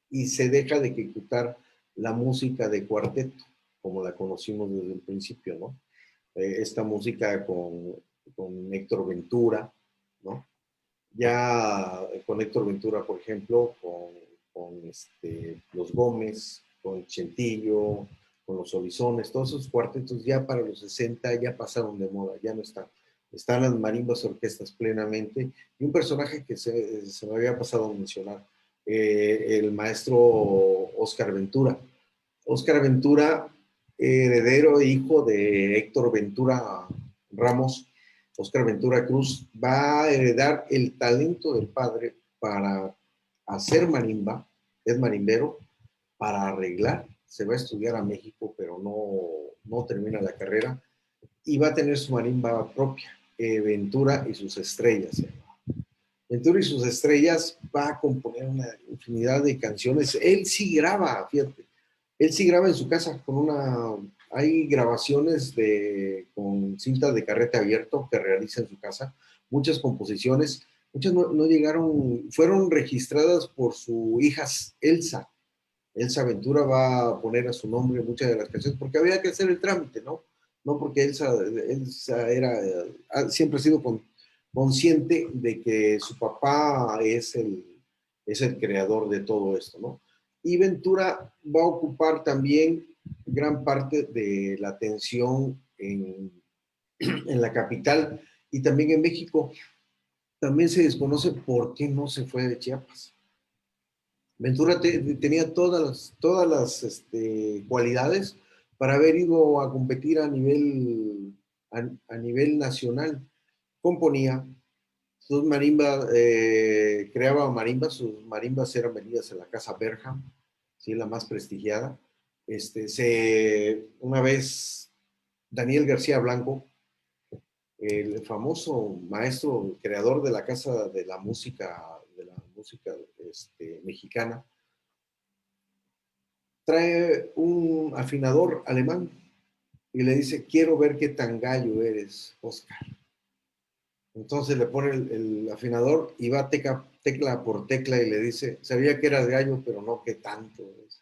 y se deja de ejecutar la música de cuarteto, como la conocimos desde el principio, ¿no? Esta música con Héctor Ventura, ¿no? Ya con Héctor Ventura, por ejemplo, con los Gómez, con Chentillo, con los Horizones, todos esos cuartetos ya para los 60 ya pasaron de moda, ya no están. Están las marimbas orquestas plenamente. Y un personaje que se me había pasado a mencionar, el maestro Óscar Ventura. Óscar Ventura, heredero e hijo de Héctor Ventura Ramos, Óscar Ventura Cruz, va a heredar el talento del padre para hacer marimba, es marimbero, para arreglar. Se va a estudiar a México, pero no termina la carrera y va a tener su marimba propia, Ventura y sus estrellas. Ventura y sus estrellas va a componer una infinidad de canciones. Él sí graba, fíjate, él sí graba en su casa hay grabaciones con cintas de carrete abierto que realiza en su casa, muchas composiciones, muchas no llegaron, fueron registradas por su hija Elsa. Elsa Ventura va a poner a su nombre muchas de las canciones porque había que hacer el trámite, ¿no? No porque Elsa siempre ha sido consciente de que su papá es el creador de todo esto, ¿no? Y Ventura va a ocupar también gran parte de la atención en la capital y también en México. También se desconoce por qué no se fue de Chiapas. Ventura tenía todas las cualidades para haber ido a competir a nivel nacional. Componía, sus marimbas, creaba marimbas, sus marimbas eran vendidas en la Casa Berham, ¿sí? La más prestigiada. Una vez Daniel García Blanco, el famoso maestro, creador de la Casa de la Música mexicana, trae un afinador alemán y le dice, quiero ver qué tan gallo eres, Oscar. Entonces le pone el afinador y va tecla por tecla y le dice, sabía que eras gallo, pero no que tanto es,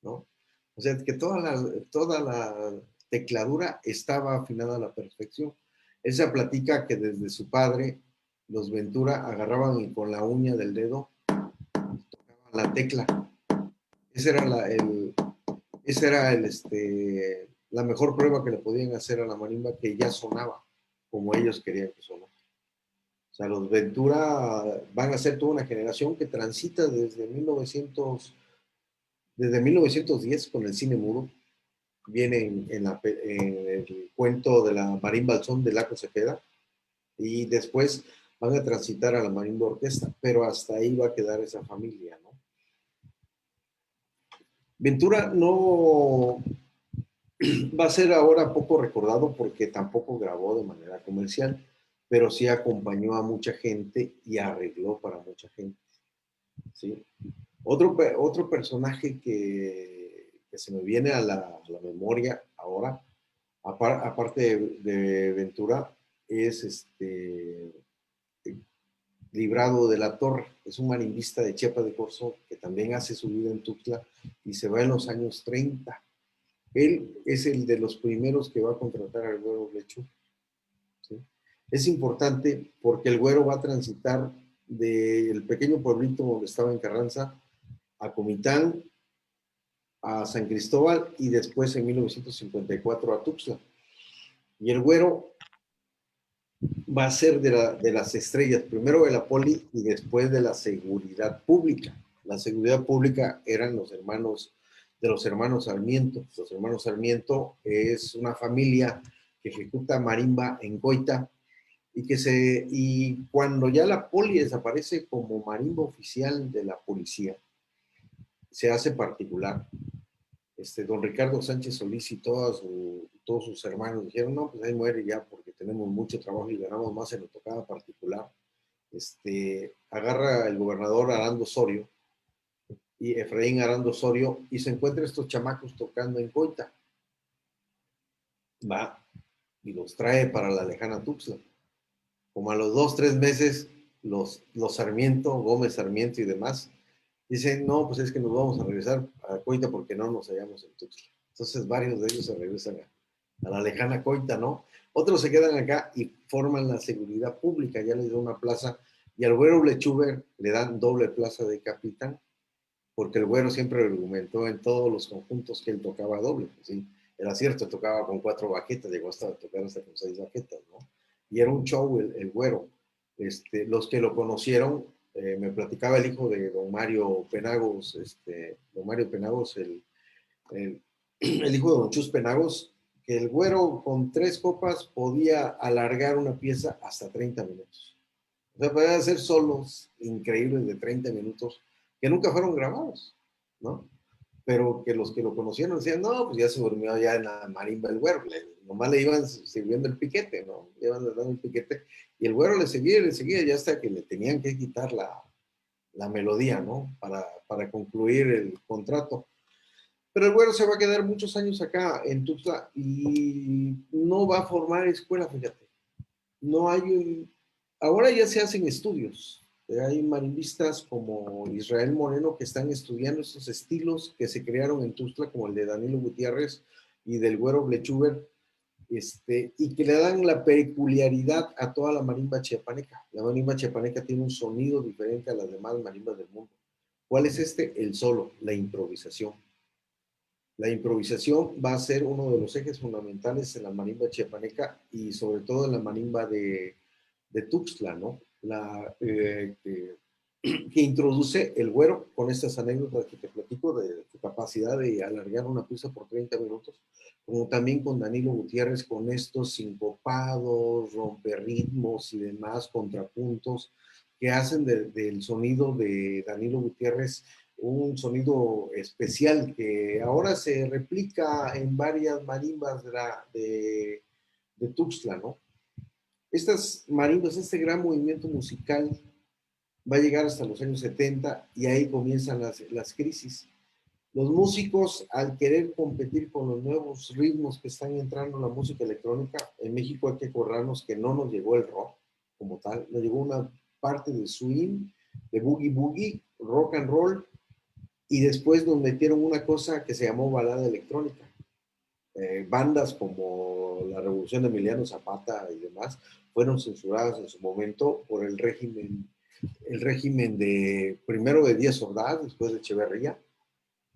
¿no? O sea, que toda la tecladura estaba afinada a la perfección. Él se platica que desde su padre, los Ventura agarraban y con la uña del dedo tocaban la tecla. Esa era la mejor prueba que le podían hacer a la marimba, que ya sonaba como ellos querían que sonara. O sea, los Ventura van a ser toda una generación que transita desde 1910 con el cine mudo. Viene en el cuento de la marimba al son de Laco Cepeda, y después van a transitar a la marimba orquesta, pero hasta ahí va a quedar esa familia, ¿no? Ventura no va a ser ahora poco recordado porque tampoco grabó de manera comercial, pero sí acompañó a mucha gente y arregló para mucha gente, ¿sí? Otro personaje que se me viene a la memoria ahora, aparte de Ventura, es Librado de la Torre. Es un marimbista de Chiapas de Corzo que también hace su vida en Tuxtla y se va en los años 30. Él es el de los primeros que va a contratar al Güero Lechu, ¿sí? Es importante porque el Güero va a transitar del pequeño pueblito donde estaba en Carranza a Comitán, a San Cristóbal y después en 1954 a Tuxtla. Y el Güero va a ser de las estrellas, primero de la poli y después de la seguridad pública. La seguridad pública eran los hermanos Sarmiento. Los hermanos Sarmiento es una familia que ejecuta marimba en Coita y cuando ya la poli desaparece como marimba oficial de la policía, se hace particular. Don Ricardo Sánchez Solís y todos sus hermanos dijeron, no, pues ahí muere ya porque tenemos mucho trabajo y ganamos más en la tocada particular. Agarra el gobernador Arando Osorio y Efraín Arando Osorio y se encuentra estos chamacos tocando en Coita. Va y los trae para la lejana Tuxtla. Como a los 2-3 meses, los Sarmiento, Gómez Sarmiento y demás, dicen, no, pues es que nos vamos a regresar a Coita porque no nos hallamos en Tuxtla. Entonces varios de ellos se regresan a la lejana Coita, ¿no? Otros se quedan acá y forman la seguridad pública, ya les da una plaza, y al Güero Lechuber le dan doble plaza de capitán, porque el Güero siempre argumentó en todos los conjuntos que él tocaba doble, ¿sí? Era cierto, tocaba con 4 baquetas, llegó hasta tocar hasta con 6 baquetas, ¿no? Y era un show el Güero. Los que lo conocieron, me platicaba el hijo de don Mario Penagos, el, el hijo de don Chus Penagos, que el Güero con 3 copas podía alargar una pieza hasta 30 minutos. O sea, podía hacer solos increíbles de 30 minutos que nunca fueron grabados, ¿no? Pero que los que lo conocieron decían, no, pues ya se durmió ya en la marimba el Güero, nomás le iban sirviendo el piquete, ¿no? Le iban dando el piquete, y el Güero le seguía, ya hasta que le tenían que quitar la melodía, ¿no? Para concluir el contrato. Pero el Güero se va a quedar muchos años acá en Tuxtla y no va a formar escuela, fíjate. No hay ahora ya se hacen estudios. Hay marimbistas como Israel Moreno que están estudiando estos estilos que se crearon en Tuxtla, como el de Danilo Gutiérrez y del Güero Blechuber, y que le dan la peculiaridad a toda la marimba chiapaneca. La marimba chiapaneca tiene un sonido diferente a las demás marimbas del mundo. ¿Cuál es el solo, la improvisación. La improvisación va a ser uno de los ejes fundamentales en la marimba chiapaneca y sobre todo en la marimba de Tuxtla, ¿no? Que introduce el Güero con estas anécdotas que te platico de su capacidad de alargar una pieza por 30 minutos, como también con Danilo Gutiérrez con estos sincopados, romperritmos y demás contrapuntos que hacen del sonido de Danilo Gutiérrez un sonido especial que ahora se replica en varias marimbas de Tuxtla, ¿no? Estas marimbas, este gran movimiento musical va a llegar hasta los años 70 y ahí comienzan las crisis. Los músicos, al querer competir con los nuevos ritmos que están entrando en la música electrónica, en México hay que acordarnos que no nos llegó el rock como tal, nos llegó una parte de swing, de boogie boogie, rock and roll, y después nos metieron una cosa que se llamó balada electrónica. Bandas como la Revolución de Emiliano Zapata y demás fueron censuradas en su momento por el régimen de primero de Díaz Ordaz, después de Echeverría,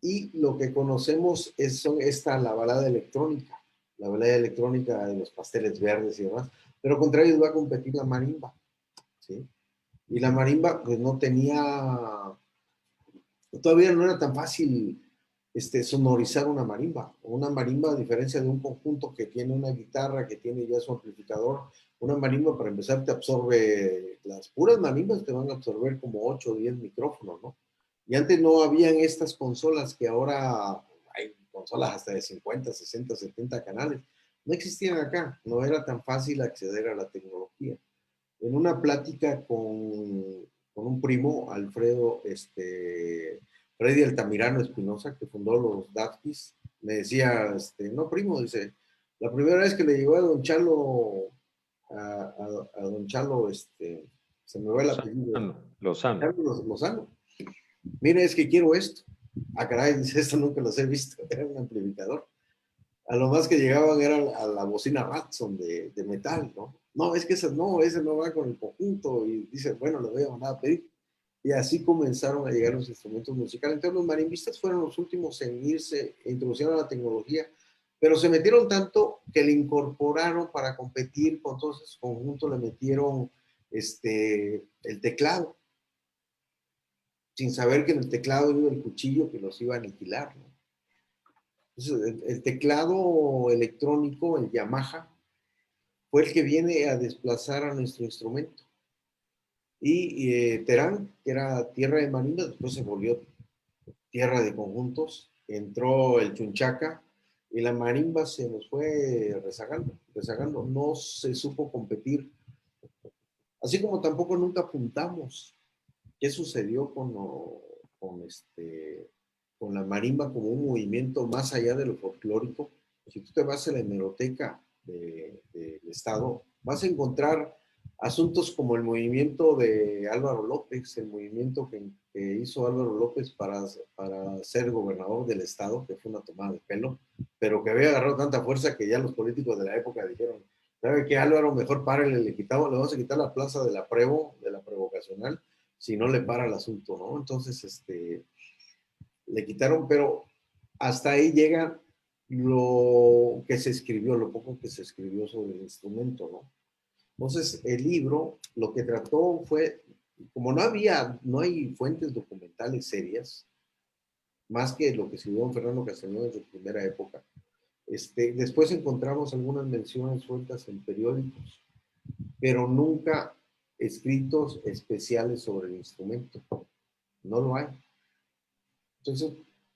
y lo que conocemos es la balada electrónica de los Pasteles Verdes y demás, pero contra ellos va a competir la marimba, ¿sí? Y la marimba pues todavía no era tan fácil sonorizar una marimba. Una marimba, a diferencia de un conjunto que tiene una guitarra, que tiene ya su amplificador, Una marimba, para empezar, te absorbe, las puras marimbas te van a absorber como 8 o 10 micrófonos, ¿no? Y antes no habían estas consolas que ahora hay consolas hasta de 50, 60, 70 canales. No existían acá, no era tan fácil acceder a la tecnología. En una plática con un primo, Alfredo, Freddy Altamirano Espinosa, que fundó los Daftis, me decía, no primo, dice, la primera vez que le llegó a Don Chalo, a Don Chalo, se me va el apellido, Lozano. Carlos Lozano, mire, es que quiero esto. Ah, caray, dice, esto nunca los he visto, era un amplificador. A lo más que llegaban era a la bocina Ratson de metal, ¿no? No, es que ese no va con el conjunto. Y dice, bueno, le voy a mandar a pedir. Y así comenzaron a llegar los instrumentos musicales. Entonces los marimbistas fueron los últimos en irse, introducieron la tecnología, pero se metieron tanto que le incorporaron para competir con todos esos conjuntos, le metieron el teclado, sin saber que en el teclado iba el cuchillo que los iba a aniquilar, ¿no? Entonces, el teclado electrónico, el Yamaha, fue el que viene a desplazar a nuestro instrumento. Y Terán, que era tierra de marimbas, después se volvió tierra de conjuntos, entró el chunchaca y la marimba se nos fue rezagando, no se supo competir. Así como tampoco nunca apuntamos qué sucedió con la marimba como un movimiento más allá de lo folclórico. Si tú te vas a la hemeroteca del Estado, vas a encontrar asuntos como el movimiento de Álvaro López, el movimiento que hizo Álvaro López para ser gobernador del Estado, que fue una tomada de pelo, pero que había agarrado tanta fuerza que ya los políticos de la época dijeron, ¿sabe qué, Álvaro? Mejor párele, le vamos a quitar la plaza de la prevocacional, si no le para el asunto, ¿no? Entonces, le quitaron, pero hasta ahí llega lo que se escribió, lo poco que se escribió sobre el instrumento, ¿no? Entonces, el libro lo que trató fue, como no hay fuentes documentales serias, más que lo que escribió don Fernando Castañón en su primera época, después encontramos algunas menciones sueltas en periódicos, pero nunca escritos especiales sobre el instrumento. No lo hay. Entonces,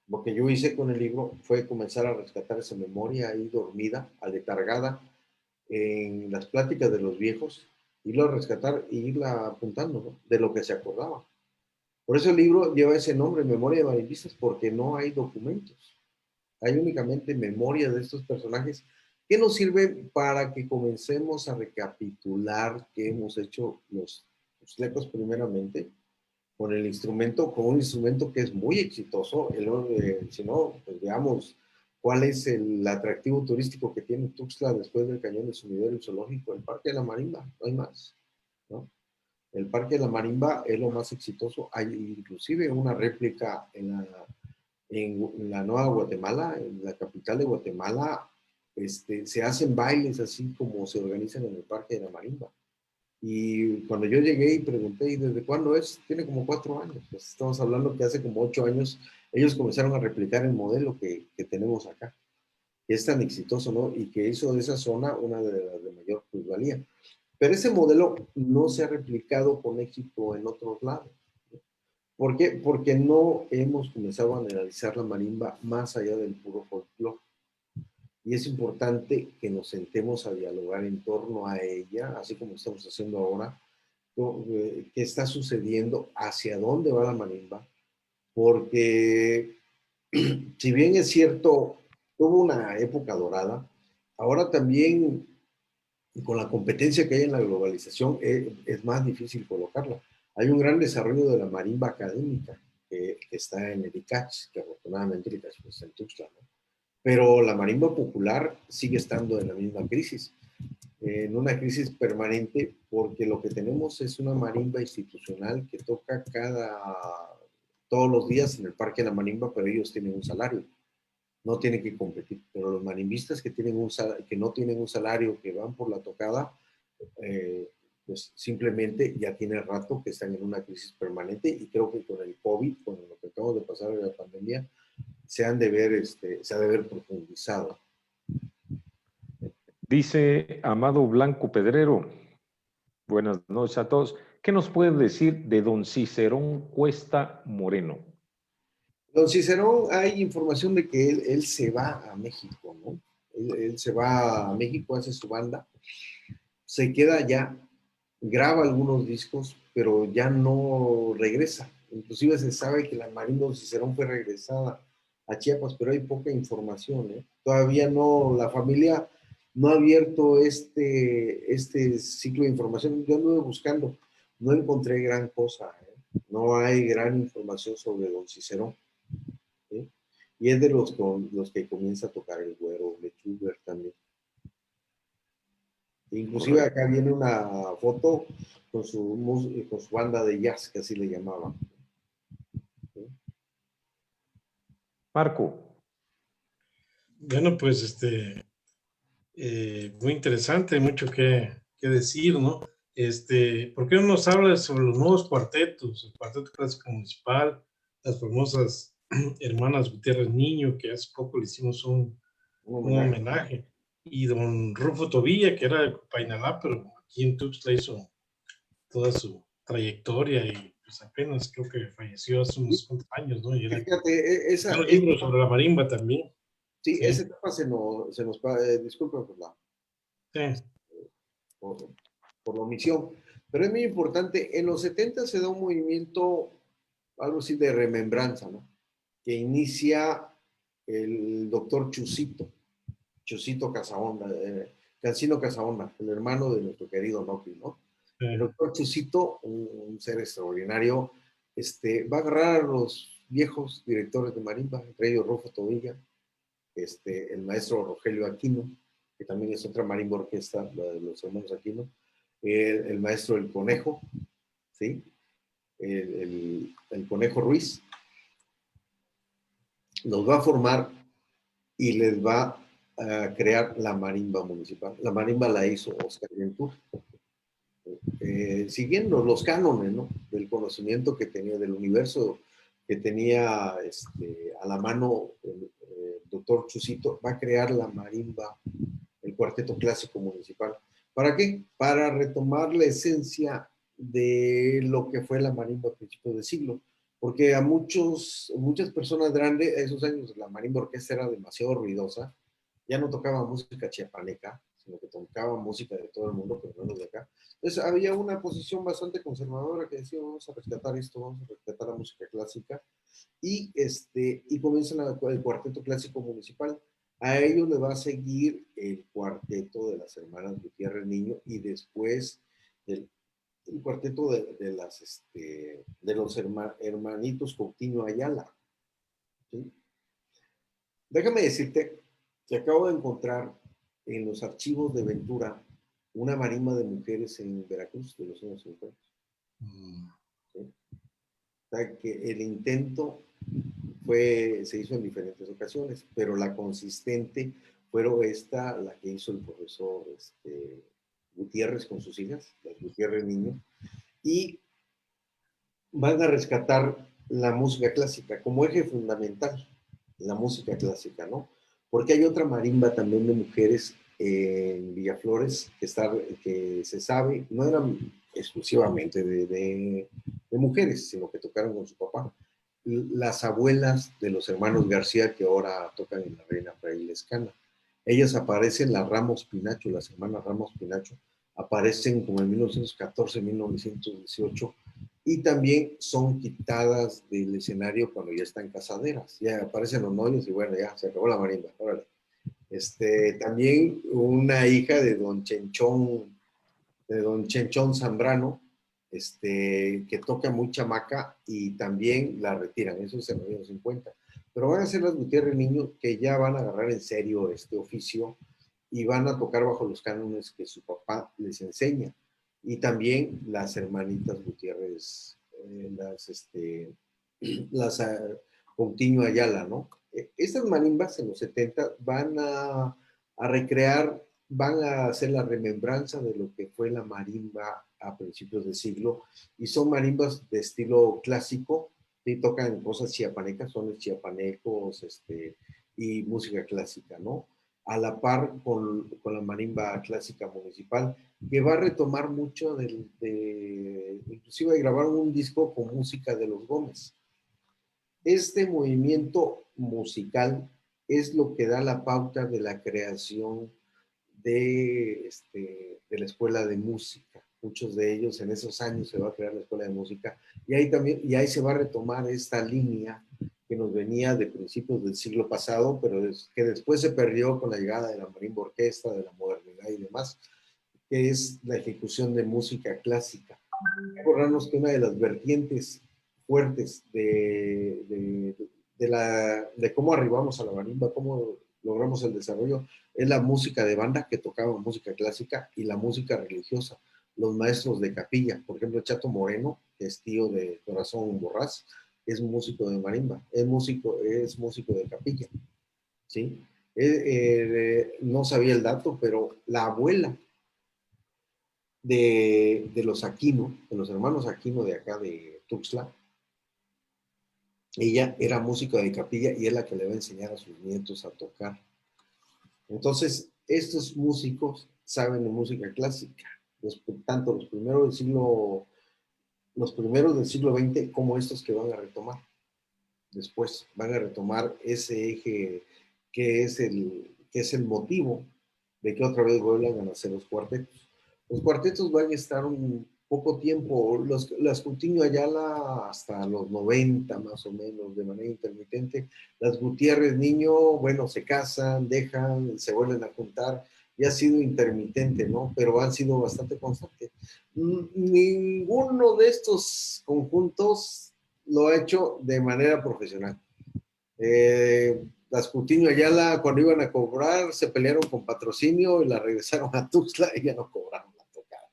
lo que yo hice con el libro fue comenzar a rescatar esa memoria ahí dormida, aletargada, en las pláticas de los viejos, irlo a rescatar e irla apuntando, ¿no? De lo que se acordaba. Por eso el libro lleva ese nombre, Memoria de Marimbistas, porque no hay documentos. Hay únicamente memoria de estos personajes que nos sirven para que comencemos a recapitular qué hemos hecho los lecos primeramente, con el instrumento, con un instrumento que es muy exitoso. Si no, pues veamos cuál es el atractivo turístico que tiene Tuxtla después del Cañón del Sumidero y Zoológico, el Parque de la Marimba, no hay más, ¿no? El Parque de la Marimba es lo más exitoso. Hay inclusive una réplica en la Nueva Guatemala, en la capital de Guatemala, se hacen bailes así como se organizan en el Parque de la Marimba. Y cuando yo llegué y pregunté, ¿y desde cuándo es? Tiene como 4 años. Pues estamos hablando que hace como 8 años ellos comenzaron a replicar el modelo que tenemos acá, que es tan exitoso, ¿no? Y que hizo de esa zona una de las de mayor plusvalía. Pero ese modelo no se ha replicado con éxito en otros lados. ¿Por qué? Porque no hemos comenzado a analizar la marimba más allá del puro folclore. Y es importante que nos sentemos a dialogar en torno a ella, así como estamos haciendo ahora, qué está sucediendo, hacia dónde va la marimba, porque si bien es cierto, tuvo una época dorada, ahora también con la competencia que hay en la globalización es más difícil colocarla. Hay un gran desarrollo de la marimba académica que está en el ICACH, que afortunadamente el ICACH está en Tuxtla, ¿no? Pero la marimba popular sigue estando en la misma crisis, en una crisis permanente, porque lo que tenemos es una marimba institucional que toca todos los días en el Parque de la Marimba, pero ellos tienen un salario, no tienen que competir. Pero los marimbistas que no tienen un salario, que van por la tocada, pues simplemente ya tiene rato que están en una crisis permanente, y creo que con el COVID, con lo que acabamos de pasar de la pandemia, se ha de ver profundizado. Dice Amado Blanco Pedrero, buenas noches a todos. ¿Qué nos puede decir de don Cicerón Cuesta Moreno? Don Cicerón, hay información de que él se va a México, ¿no? Él se va a México, hace su banda, se queda allá, graba algunos discos, pero ya no regresa. Inclusive se sabe que la marimba Don Cicerón fue regresada a Chiapas, pero hay poca información, ¿eh? Todavía no, la familia no ha abierto este ciclo de información. Yo anduve buscando, no encontré gran cosa, ¿eh? No hay gran información sobre Don Cicerón, ¿sí? Y es de los que comienza a tocar el güero Lechuber también. Inclusive Correcto. acá viene una foto con su banda de jazz, que así le llamaban. ¿Sí? Marco. Bueno, pues muy interesante, mucho que decir, ¿no? ¿Por qué no nos hablas sobre los nuevos cuartetos, el Cuarteto Clásico Municipal, las famosas hermanas Gutiérrez Niño, que hace poco le hicimos un homenaje, y don Rufo Tobilla, que era de Painalá, pero aquí en Tuxtla hizo toda su trayectoria y pues apenas creo que falleció hace unos cuantos años, ¿no? Y era Fíjate, un libro sobre la marimba también. sí, Sí, esa etapa se nos disculpa sí. por, por la omisión, pero es muy importante. En los 70 se da un movimiento, algo así de remembranza, ¿no? Que inicia el doctor Chusito Casaonda, Cancino Casaonda, el hermano de nuestro querido Noki, ¿no? El doctor Chusito, un ser extraordinario, va a agarrar a los viejos directores de marimba, entre ellos Rufo Tobilla, el maestro Rogelio Aquino, que también es otra marimba orquesta, la de los hermanos Aquino, el maestro El Conejo, ¿sí? El Conejo Ruiz, los va a formar y les va a crear la marimba municipal. La marimba la hizo Oscar Ventura, siguiendo los cánones, ¿no? Del conocimiento que tenía del universo que tenía a la mano el doctor Chusito, va a crear la marimba, el cuarteto clásico municipal. ¿Para qué? Para retomar la esencia de lo que fue la marimba a principios de siglo, porque muchas personas grandes, a esos años la marimba orquesta era demasiado ruidosa, ya no tocaba música chiapaneca, sino que tocaba música de todo el mundo, pero no de acá. Entonces había una posición bastante conservadora que decía, vamos a rescatar esto, vamos a rescatar la música clásica, y comienza el cuarteto clásico municipal. A ellos le va a seguir el cuarteto de las hermanas Gutiérrez Niño y después el cuarteto de los hermanitos Coutinho Ayala, ¿sí? Déjame decirte que acabo de encontrar en los archivos de Ventura una marimba de mujeres en Veracruz de los años 50. ¿Sí? O sea, que el intento se hizo en diferentes ocasiones, pero la consistente fue la que hizo el profesor Gutiérrez con sus hijas, las Gutiérrez Niño, y van a rescatar la música clásica como eje fundamental, la música clásica, ¿no? Porque hay otra marimba también de mujeres en Villaflores que se sabe, no eran exclusivamente de mujeres, sino que tocaron con su papá. Las abuelas de los hermanos García que ahora tocan en la Reina Frailescana. Ellas aparecen, las Ramos Pinacho, las hermanas Ramos Pinacho, aparecen como en 1914, 1918, y también son quitadas del escenario cuando ya están casaderas. Ya aparecen los novios y bueno, ya se acabó la marimba, órale. También una hija de don Chenchón Zambrano, que toca muy chamaca y también la retiran, eso es en los años 50. Pero van a ser las Gutiérrez Niño que ya van a agarrar en serio este oficio y van a tocar bajo los cánones que su papá les enseña. Y también las hermanitas Gutiérrez, las Coutinho Ayala, ¿no? Estas marimbas en los 70 van a recrear, van a hacer la remembranza de lo que fue la marimba a principios del siglo, y son marimbas de estilo clásico, y tocan cosas chiapanecas, son los chiapanecos, y música clásica, ¿no? a la par con la marimba clásica municipal, que va a retomar mucho inclusive grabaron un disco con música de los Gómez. Este movimiento musical es lo que da la pauta de la creación de la escuela de música. Muchos de ellos en esos años se va a crear la escuela de música y ahí se va a retomar esta línea que nos venía de principios del siglo pasado, pero que después se perdió con la llegada de la marimba orquesta, de la modernidad y demás, que es la ejecución de música clásica. Recordarnos que una de las vertientes fuertes de cómo arribamos a la marimba, cómo logramos el desarrollo, es la música de banda, que tocaba música clásica, y la música religiosa. Los maestros de capilla, por ejemplo, Chato Moreno, que es tío de Corazón Borrás, es músico de marimba, es músico de capilla, ¿sí? No sabía el dato, pero la abuela de los Aquino, de los hermanos Aquino de acá de Tuxtla, ella era música de capilla y es la que le va a enseñar a sus nietos a tocar. Entonces, estos músicos saben de música clásica, tanto los primeros del siglo XX como estos que van a retomar. Después van a retomar ese eje que es el motivo de que otra vez vuelvan a hacer los cuartetos. Los cuartetos van a estar un poco tiempo, las Coutinho Ayala hasta los 90 más o menos, de manera intermitente. Las Gutiérrez Niño, bueno, se casan, dejan, se vuelven a juntar, y ha sido intermitente, ¿no? Pero han sido bastante constantes. Ninguno de estos conjuntos lo ha hecho de manera profesional. Las Coutinho Ayala, cuando iban a cobrar, se pelearon con patrocinio y la regresaron a Tuxtla y ya no cobraron la tocada.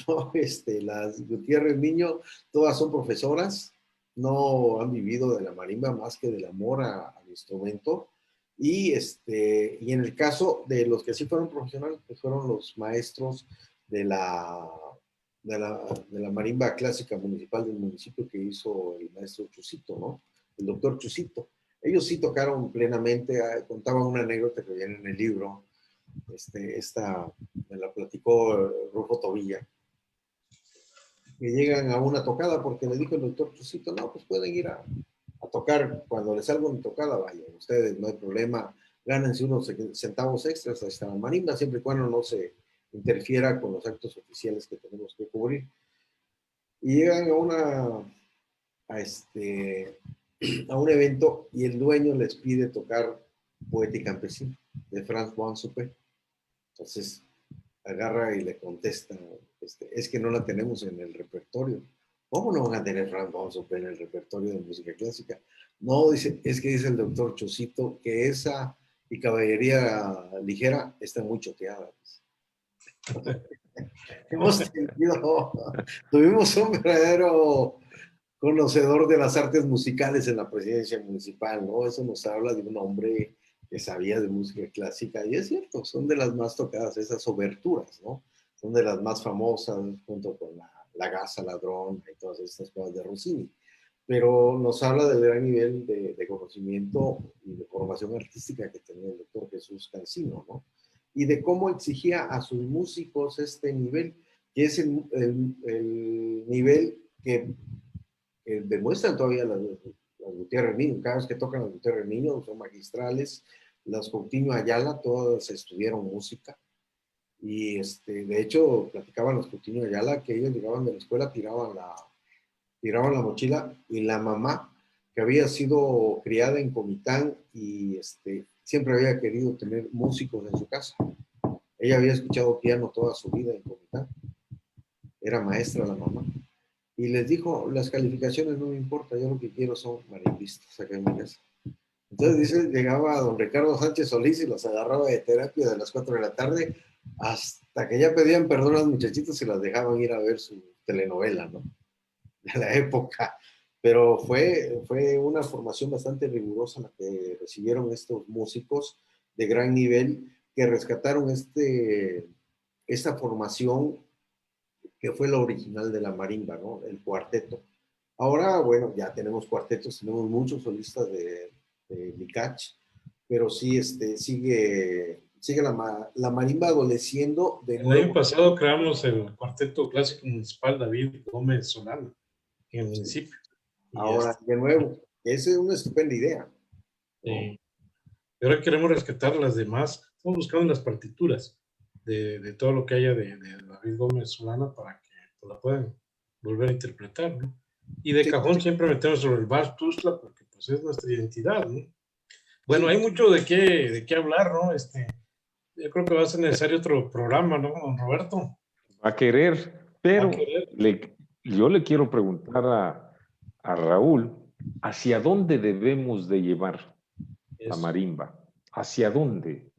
No, las Gutiérrez Niño, todas son profesoras, no han vivido de la marimba más que del amor al instrumento. Y en el caso de los que sí fueron profesionales, pues fueron los maestros de la marimba clásica municipal del municipio, que hizo el maestro Chusito, ¿no? El doctor Chusito. Ellos sí tocaron plenamente, contaban una anécdota que viene en el libro, esta me la platicó Rufo Tobilla, que llegan a una tocada porque le dijo el doctor Chusito, no, pues pueden ir a tocar, cuando les salga una tocada, vayan, ustedes, no hay problema, gánense unos centavos extras hasta la marimba, siempre y cuando no se interfiera con los actos oficiales que tenemos que cubrir. Y llegan a un evento y el dueño les pide tocar Poeta y Campesino de Franz von Suppé. Entonces agarra y le contesta, es que no la tenemos en el repertorio. ¿Cómo no van a tener Franz von Suppé en el repertorio de música clásica? No, dice, es que dice el doctor Chusito que esa y Caballería Ligera están muy choteadas. Tuvimos un verdadero conocedor de las artes musicales en la presidencia municipal, ¿no? Eso nos habla de un hombre que sabía de música clásica, y es cierto, son de las más tocadas esas oberturas, ¿no? Son de las más famosas, junto con la Gasa Ladrón y todas estas cosas de Rossini. Pero nos habla del gran nivel de conocimiento y de formación artística que tenía el doctor Jesús Cancino, ¿no? Y de cómo exigía a sus músicos este nivel, que es el nivel que demuestran todavía las Gutiérrez Niño. Cada vez que tocan las Gutiérrez Niño son magistrales. Las Coutinho Ayala todas estudiaron música, y de hecho platicaban las Coutinho Ayala que ellos llegaban de la escuela, tiraban la mochila, y la mamá, que había sido criada en Comitán y siempre había querido tener músicos en su casa. Ella había escuchado piano toda su vida en Comitán, era maestra la mamá, y les dijo, las calificaciones no me importan, yo lo que quiero son marimbistas acá en mi casa. Entonces dice, llegaba don Ricardo Sánchez Solís y los agarraba de terapia de las 4 de la tarde hasta que ya pedían perdón a las muchachitas y las dejaban ir a ver su telenovela, ¿no? De la época. Pero fue una formación bastante rigurosa la que recibieron estos músicos de gran nivel, que rescataron esta formación que fue la original de la marimba, ¿no? El cuarteto. Ahora, bueno, ya tenemos cuartetos, tenemos muchos solistas de Licach, pero sí sigue la marimba adoleciendo de El año nuevo. pasado creamos el Cuarteto Clásico Municipal David Gómez Solana en el municipio. Y Ahora, de nuevo, esa es una estupenda idea, ¿no? y ahora queremos rescatar las demás. Estamos buscando las partituras de todo lo que haya de David Gómez Solana para que pues, la puedan volver a interpretar, ¿no? Y de Sí, cajón siempre metemos sobre el Vals Tuxtla porque pues es nuestra identidad, ¿no? Bueno, sí. hay mucho de qué hablar, ¿no? Yo creo que va a ser necesario otro programa, ¿no, don Roberto? Va a querer, Va a pero querer. yo le quiero preguntar a Raúl, ¿hacia dónde debemos de llevar la Eso. marimba? ¿Hacia dónde?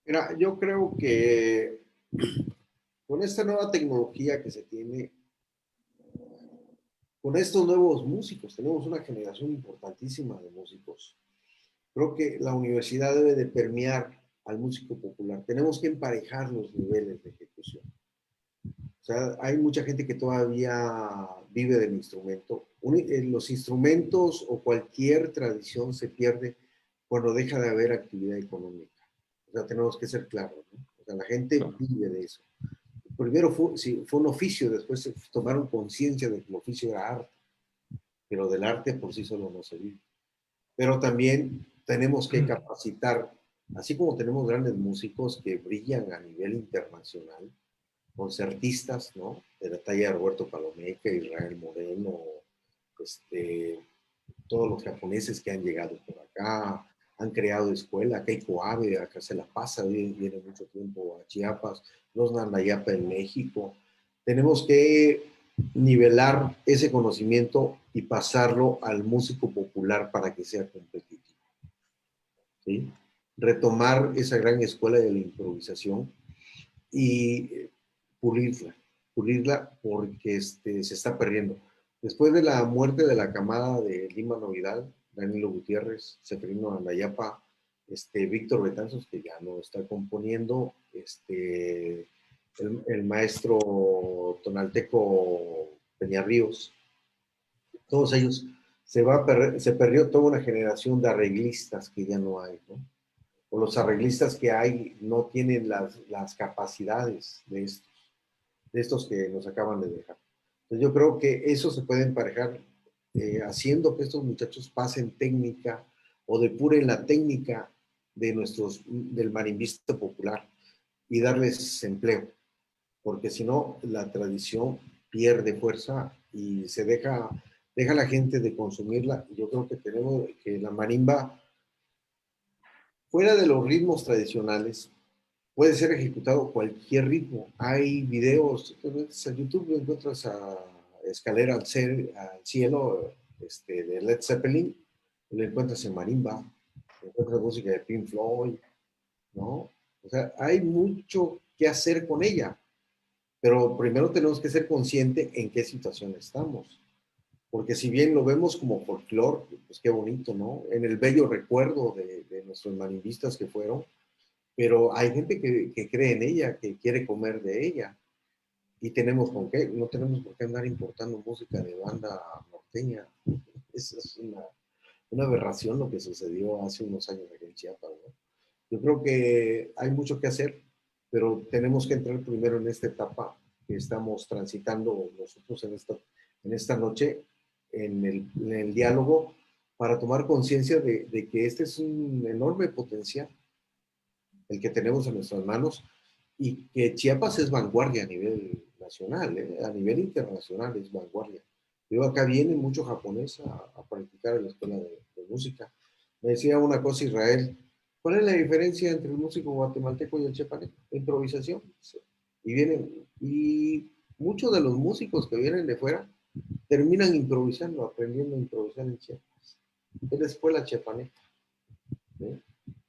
Mira, yo creo que con esta nueva tecnología que se tiene, con estos nuevos músicos, tenemos una generación importantísima de músicos. Creo que la universidad debe de permear al músico popular. Tenemos que emparejar los niveles de ejecución. O sea, hay mucha gente que todavía vive del instrumento. Los instrumentos o cualquier tradición se pierde cuando deja de haber actividad económica. O sea, tenemos que ser claros, ¿no? O sea, la gente No, vive de eso. Primero sí, fue un oficio, después se tomaron conciencia de que el oficio era arte, pero del arte por sí solo no se vive. Pero también tenemos que capacitar, así como tenemos grandes músicos que brillan a nivel internacional, concertistas, ¿no? De la talla de Roberto Palomeque, Israel Moreno, este, todos los japoneses que han llegado por acá, han creado escuela, Keiko Abe, acá se la pasa, viene mucho tiempo a Chiapas, los Nandayapa en México. Tenemos que nivelar ese conocimiento y pasarlo al músico popular para que sea competitivo, ¿sí? Retomar esa gran escuela de la improvisación y pulirla, pulirla porque se está perdiendo. Después de la muerte de la camada de Lima Novidal, Danilo Gutiérrez, Seferino Andayapa, Víctor Betanzos, que ya no está componiendo, el maestro tonalteco Peñarríos, todos ellos, se perdió toda una generación de arreglistas que ya no hay, ¿no? O los arreglistas que hay no tienen las capacidades de estos que nos acaban de dejar. Entonces yo creo que eso se puede emparejar haciendo que estos muchachos pasen técnica o depuren la técnica del marimbista popular y darles empleo, porque si no la tradición pierde fuerza y deja a la gente de consumirla. Yo creo que tenemos que la marimba, fuera de los ritmos tradicionales, puede ser ejecutado cualquier ritmo. Hay videos, en YouTube encuentras a Escalera al Cielo de Led Zeppelin, lo encuentras en marimba, encuentras música de Pink Floyd, ¿no? O sea, hay mucho que hacer con ella, pero primero tenemos que ser conscientes en qué situación estamos. Porque si bien lo vemos como folclore, pues qué bonito, ¿no? En el bello recuerdo de nuestros marimbistas que fueron, pero hay gente que cree en ella, que quiere comer de ella. Y tenemos con qué, no tenemos por qué andar importando música de banda norteña. Eso es una aberración lo que sucedió hace unos años aquí en Chiapas, ¿no? Yo creo que hay mucho que hacer, pero tenemos que entrar primero en esta etapa que estamos transitando nosotros en esta noche, en el diálogo, para tomar conciencia de que este es un enorme potencial, el que tenemos en nuestras manos, y que Chiapas es vanguardia a nivel nacional, a nivel internacional es vanguardia. Yo acá viene mucho japonés a practicar en la escuela de música. Me decía una cosa Israel, ¿cuál es la diferencia entre el músico guatemalteco y el chiapaneco? Improvisación. Y muchos de los músicos que vienen de fuera terminan improvisando, aprendiendo a improvisar en Chiapas. Es la escuela chiapaneca, ¿sí?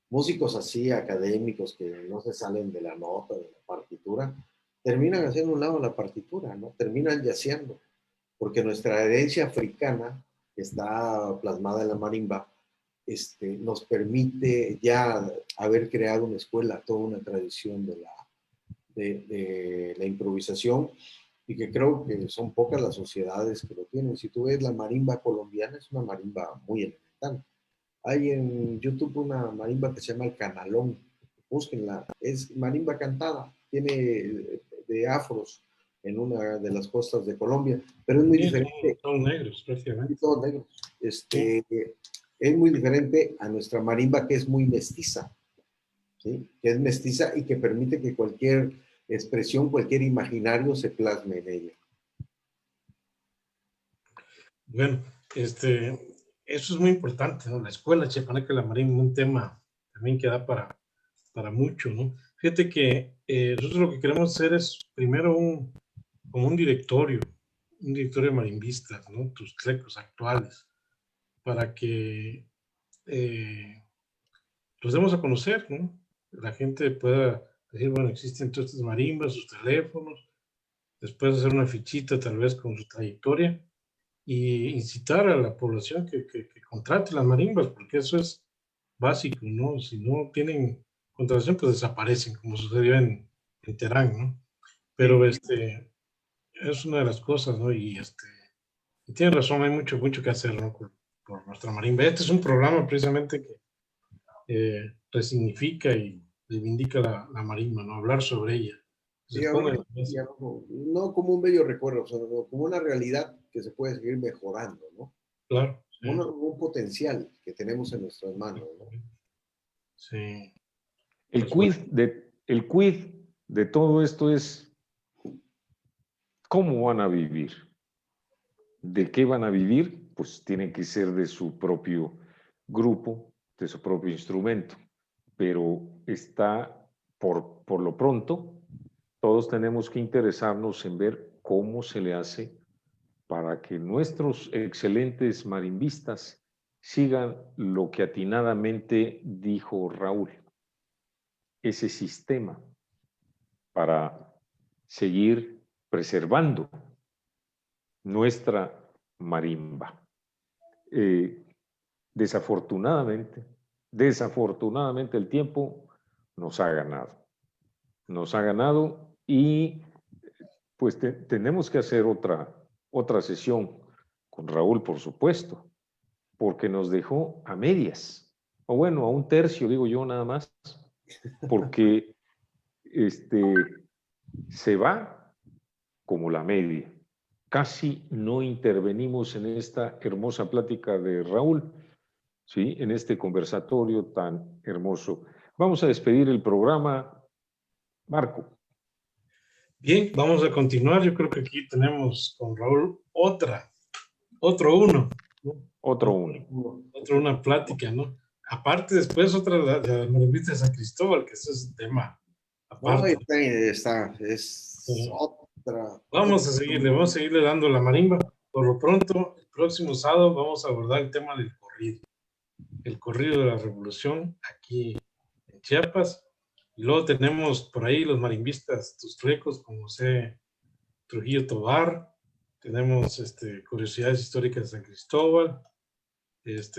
Músicos así, académicos, que no se salen de la nota, de la partitura, terminan haciendo un lado la partitura, ¿no? Terminan yaceando, porque nuestra herencia africana, que está plasmada en la marimba, nos permite ya haber creado una escuela, toda una tradición de la improvisación, y que creo que son pocas las sociedades que lo tienen. Si tú ves la marimba colombiana, es una marimba muy elemental. Hay en YouTube una marimba que se llama El Canalón. Búsquenla. Es marimba cantada. Tiene de afros en una de las costas de Colombia, pero es muy Sí, diferente. son negros prácticamente. Y todos negros. Sí. Es muy diferente a nuestra marimba, que es muy mestiza, ¿sí? Que es mestiza y que permite que cualquier expresión, cualquier imaginario se plasme en ella. Bueno, eso es muy importante, ¿no? La escuela chiapaneca de la marimba es un tema también que da para mucho, ¿no? Fíjate que nosotros lo que queremos hacer es primero como un directorio de marimbistas, ¿no? Tus tlecos actuales, para que los demos a conocer, ¿no? La gente pueda decir, bueno, existen todas estas marimbas, sus teléfonos, después hacer una fichita tal vez con su trayectoria y incitar a la población que contrate las marimbas, porque eso es básico, ¿no? Si no tienen contratación, pues desaparecen, como sucedió en Terán, ¿no? Pero Sí. es una de las cosas, ¿no? Y tienes razón, hay mucho, mucho que hacer, ¿no? Por nuestra marimba. Este es un programa precisamente que resignifica y reivindica la marimba, ¿no? Hablar sobre ella. Sí, Se ponga en la mesa. no como un bello recuerdo, sino como una realidad que se puede seguir mejorando, ¿no? Claro, sí. Un potencial que tenemos en nuestras manos, ¿no? Sí. El Pues bueno, el quid de todo esto es cómo van a vivir. ¿De qué van a vivir? Pues tienen que ser de su propio grupo, de su propio instrumento. Pero está, por lo pronto, todos tenemos que interesarnos en ver cómo se le hace para que nuestros excelentes marimbistas sigan lo que atinadamente dijo Raúl, ese sistema para seguir preservando nuestra marimba. Desafortunadamente, desafortunadamente el tiempo nos ha ganado y pues tenemos que hacer otra sesión con Raúl, por supuesto, porque nos dejó a medias, o bueno, a un tercio, digo yo nada más, porque se va como la media. Casi no intervenimos en esta hermosa plática de Raúl, ¿sí? En este conversatorio tan hermoso. Vamos a despedir el programa, Marco. bien, vamos a continuar. Yo creo que aquí tenemos con Raúl otro uno, ¿no? Otro uno. Una plática, ¿no? Aparte, después otra de la marimbita de San Cristóbal, que ese es un tema No, aparte. es otra. Vamos a seguirle dando la marimba. Por lo pronto, el próximo sábado vamos a abordar el tema del corrido. El corrido de la revolución aquí en Chiapas. Y luego tenemos por ahí los marimbistas tustrecos como José Trujillo Tobar. Tenemos curiosidades históricas de San Cristóbal.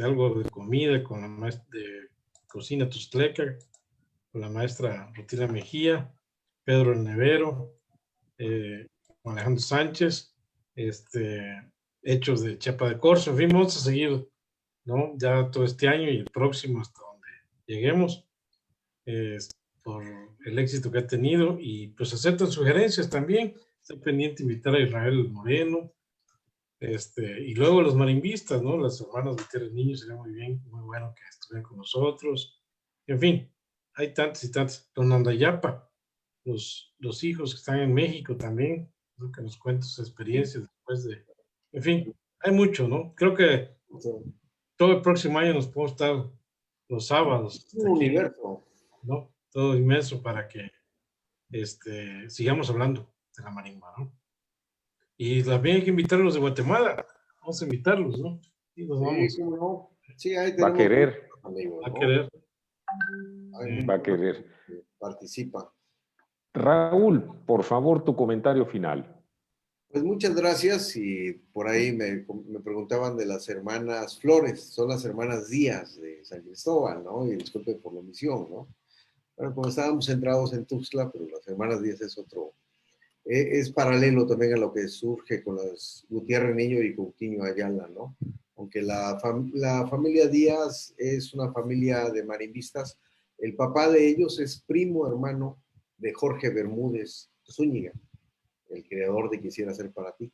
Algo de comida con la maestra de cocina tustleca, con la maestra Rutina Mejía, Pedro el Nevero, Alejandro Sánchez, hechos de Chiapa de Corzo. En fin, vamos a seguir, ¿no? Ya todo este año y el próximo hasta donde lleguemos, por el éxito que ha tenido y pues aceptan sugerencias también. Estoy pendiente de invitar a Israel Moreno, y luego los marimbistas, ¿no? Las hermanas de Tierra Niño, sería muy bien, muy bueno que estuvieran con nosotros. En fin, hay tantos y tantos. Don Andayapa, los hijos que están en México también, ¿no? Que nos cuenten sus experiencias después de... En fin, hay mucho, ¿no? Creo que todo el próximo año nos podemos estar los sábados Un aquí, universo. ¿no? Todo inmenso para que sigamos hablando de la marimba, ¿no? Y también hay que invitar a los de Guatemala. Vamos a invitarlos, ¿no? Y nos Sí, vamos cómo no. Sí, ahí Va a tenemos querer, amigos, a ¿no? querer. Hay Sí. va a muchos querer. que participan. Raúl, por favor, tu comentario final. Pues muchas gracias y por ahí me preguntaban de las hermanas Flores, son las hermanas Díaz de San Cristóbal, ¿no? Y disculpe por la omisión, ¿no? Bueno, como estábamos centrados en Tuxtla, pero las hermanas Díaz es otro, es paralelo también a lo que surge con las Gutiérrez Niño y Coutinho Ayala, ¿no? aunque la familia Díaz es una familia de marimbistas. El papá de ellos es primo hermano de Jorge Bermúdez Zúñiga, el creador de Quisiera Ser Para Ti,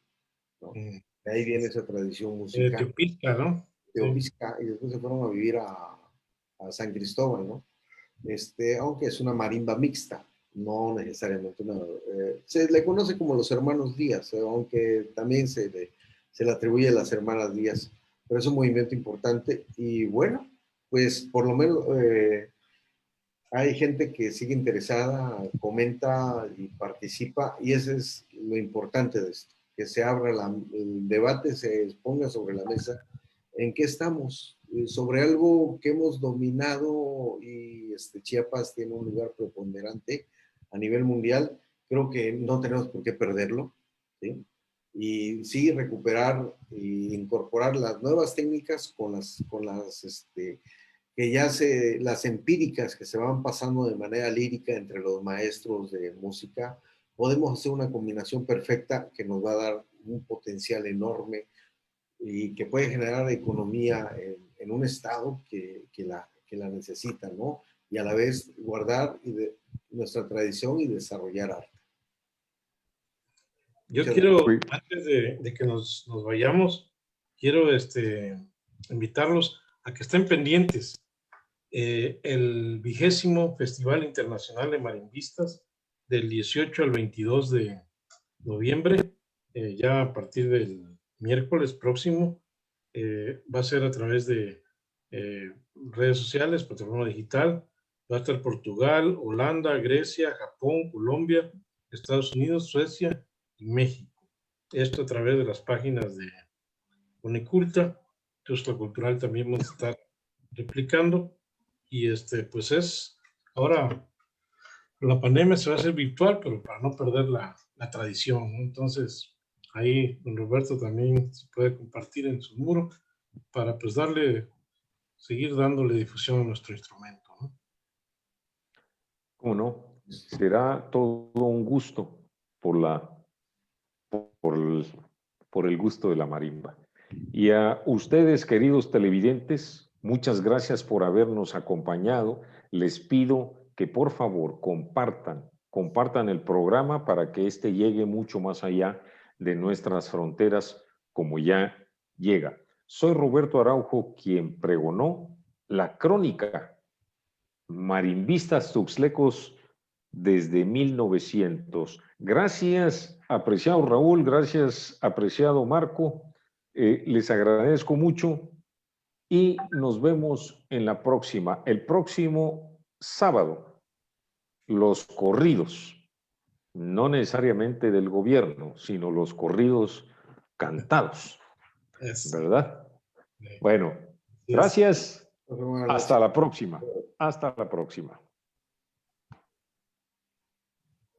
¿no? De ahí viene esa tradición musical. Teopisca, ¿no? Teopisca, y después se fueron a vivir a San Cristóbal, ¿no? Aunque es una marimba mixta, no necesariamente se le conoce como los hermanos Díaz, aunque también se le atribuye a las hermanas Díaz, pero es un movimiento importante y bueno, pues por lo menos hay gente que sigue interesada, comenta y participa, y eso es lo importante de esto, que se abra el debate, se ponga sobre la mesa en qué estamos, sobre algo que hemos dominado, y Chiapas tiene un lugar preponderante a nivel mundial. Creo que no tenemos por qué perderlo, ¿sí? Y sí recuperar e incorporar las nuevas técnicas con las que ya las empíricas que se van pasando de manera lírica entre los maestros de música. Podemos hacer una combinación perfecta que nos va a dar un potencial enorme y que puede generar economía en un estado que la necesita, ¿no? Y a la vez guardar nuestra tradición y desarrollar arte. Yo quiero, antes de que nos vayamos, quiero invitarlos a que estén pendientes. El 20º Festival Internacional de Marimbistas, del 18 al 22 de noviembre, ya a partir del miércoles próximo, va a ser a través de redes sociales, plataforma digital. Va a estar Portugal, Holanda, Grecia, Japón, Colombia, Estados Unidos, Suecia y México. Esto a través de las páginas de Uniculta. Tuxtla Cultural también vamos a estar replicando. Y pues ahora la pandemia se va a hacer virtual, pero para no perder la tradición, ¿no? Entonces, ahí don Roberto también se puede compartir en su muro para pues seguir dándole difusión a nuestro instrumento, ¿no? ¿Cómo no? Será todo un gusto por el gusto de la marimba. Y a ustedes, queridos televidentes, muchas gracias por habernos acompañado. Les pido que por favor compartan el programa para que este llegue mucho más allá de nuestras fronteras, como ya llega. Soy Roberto Araujo, quien pregonó la crónica Marimbistas Tuxtlecos desde 1900. Gracias, apreciado Raúl, gracias, apreciado Marco. Les agradezco mucho y nos vemos en la próxima. El próximo sábado, los corridos, no necesariamente del gobierno, sino los corridos cantados, ¿verdad? Bueno, gracias. Hasta la próxima. Hasta la próxima.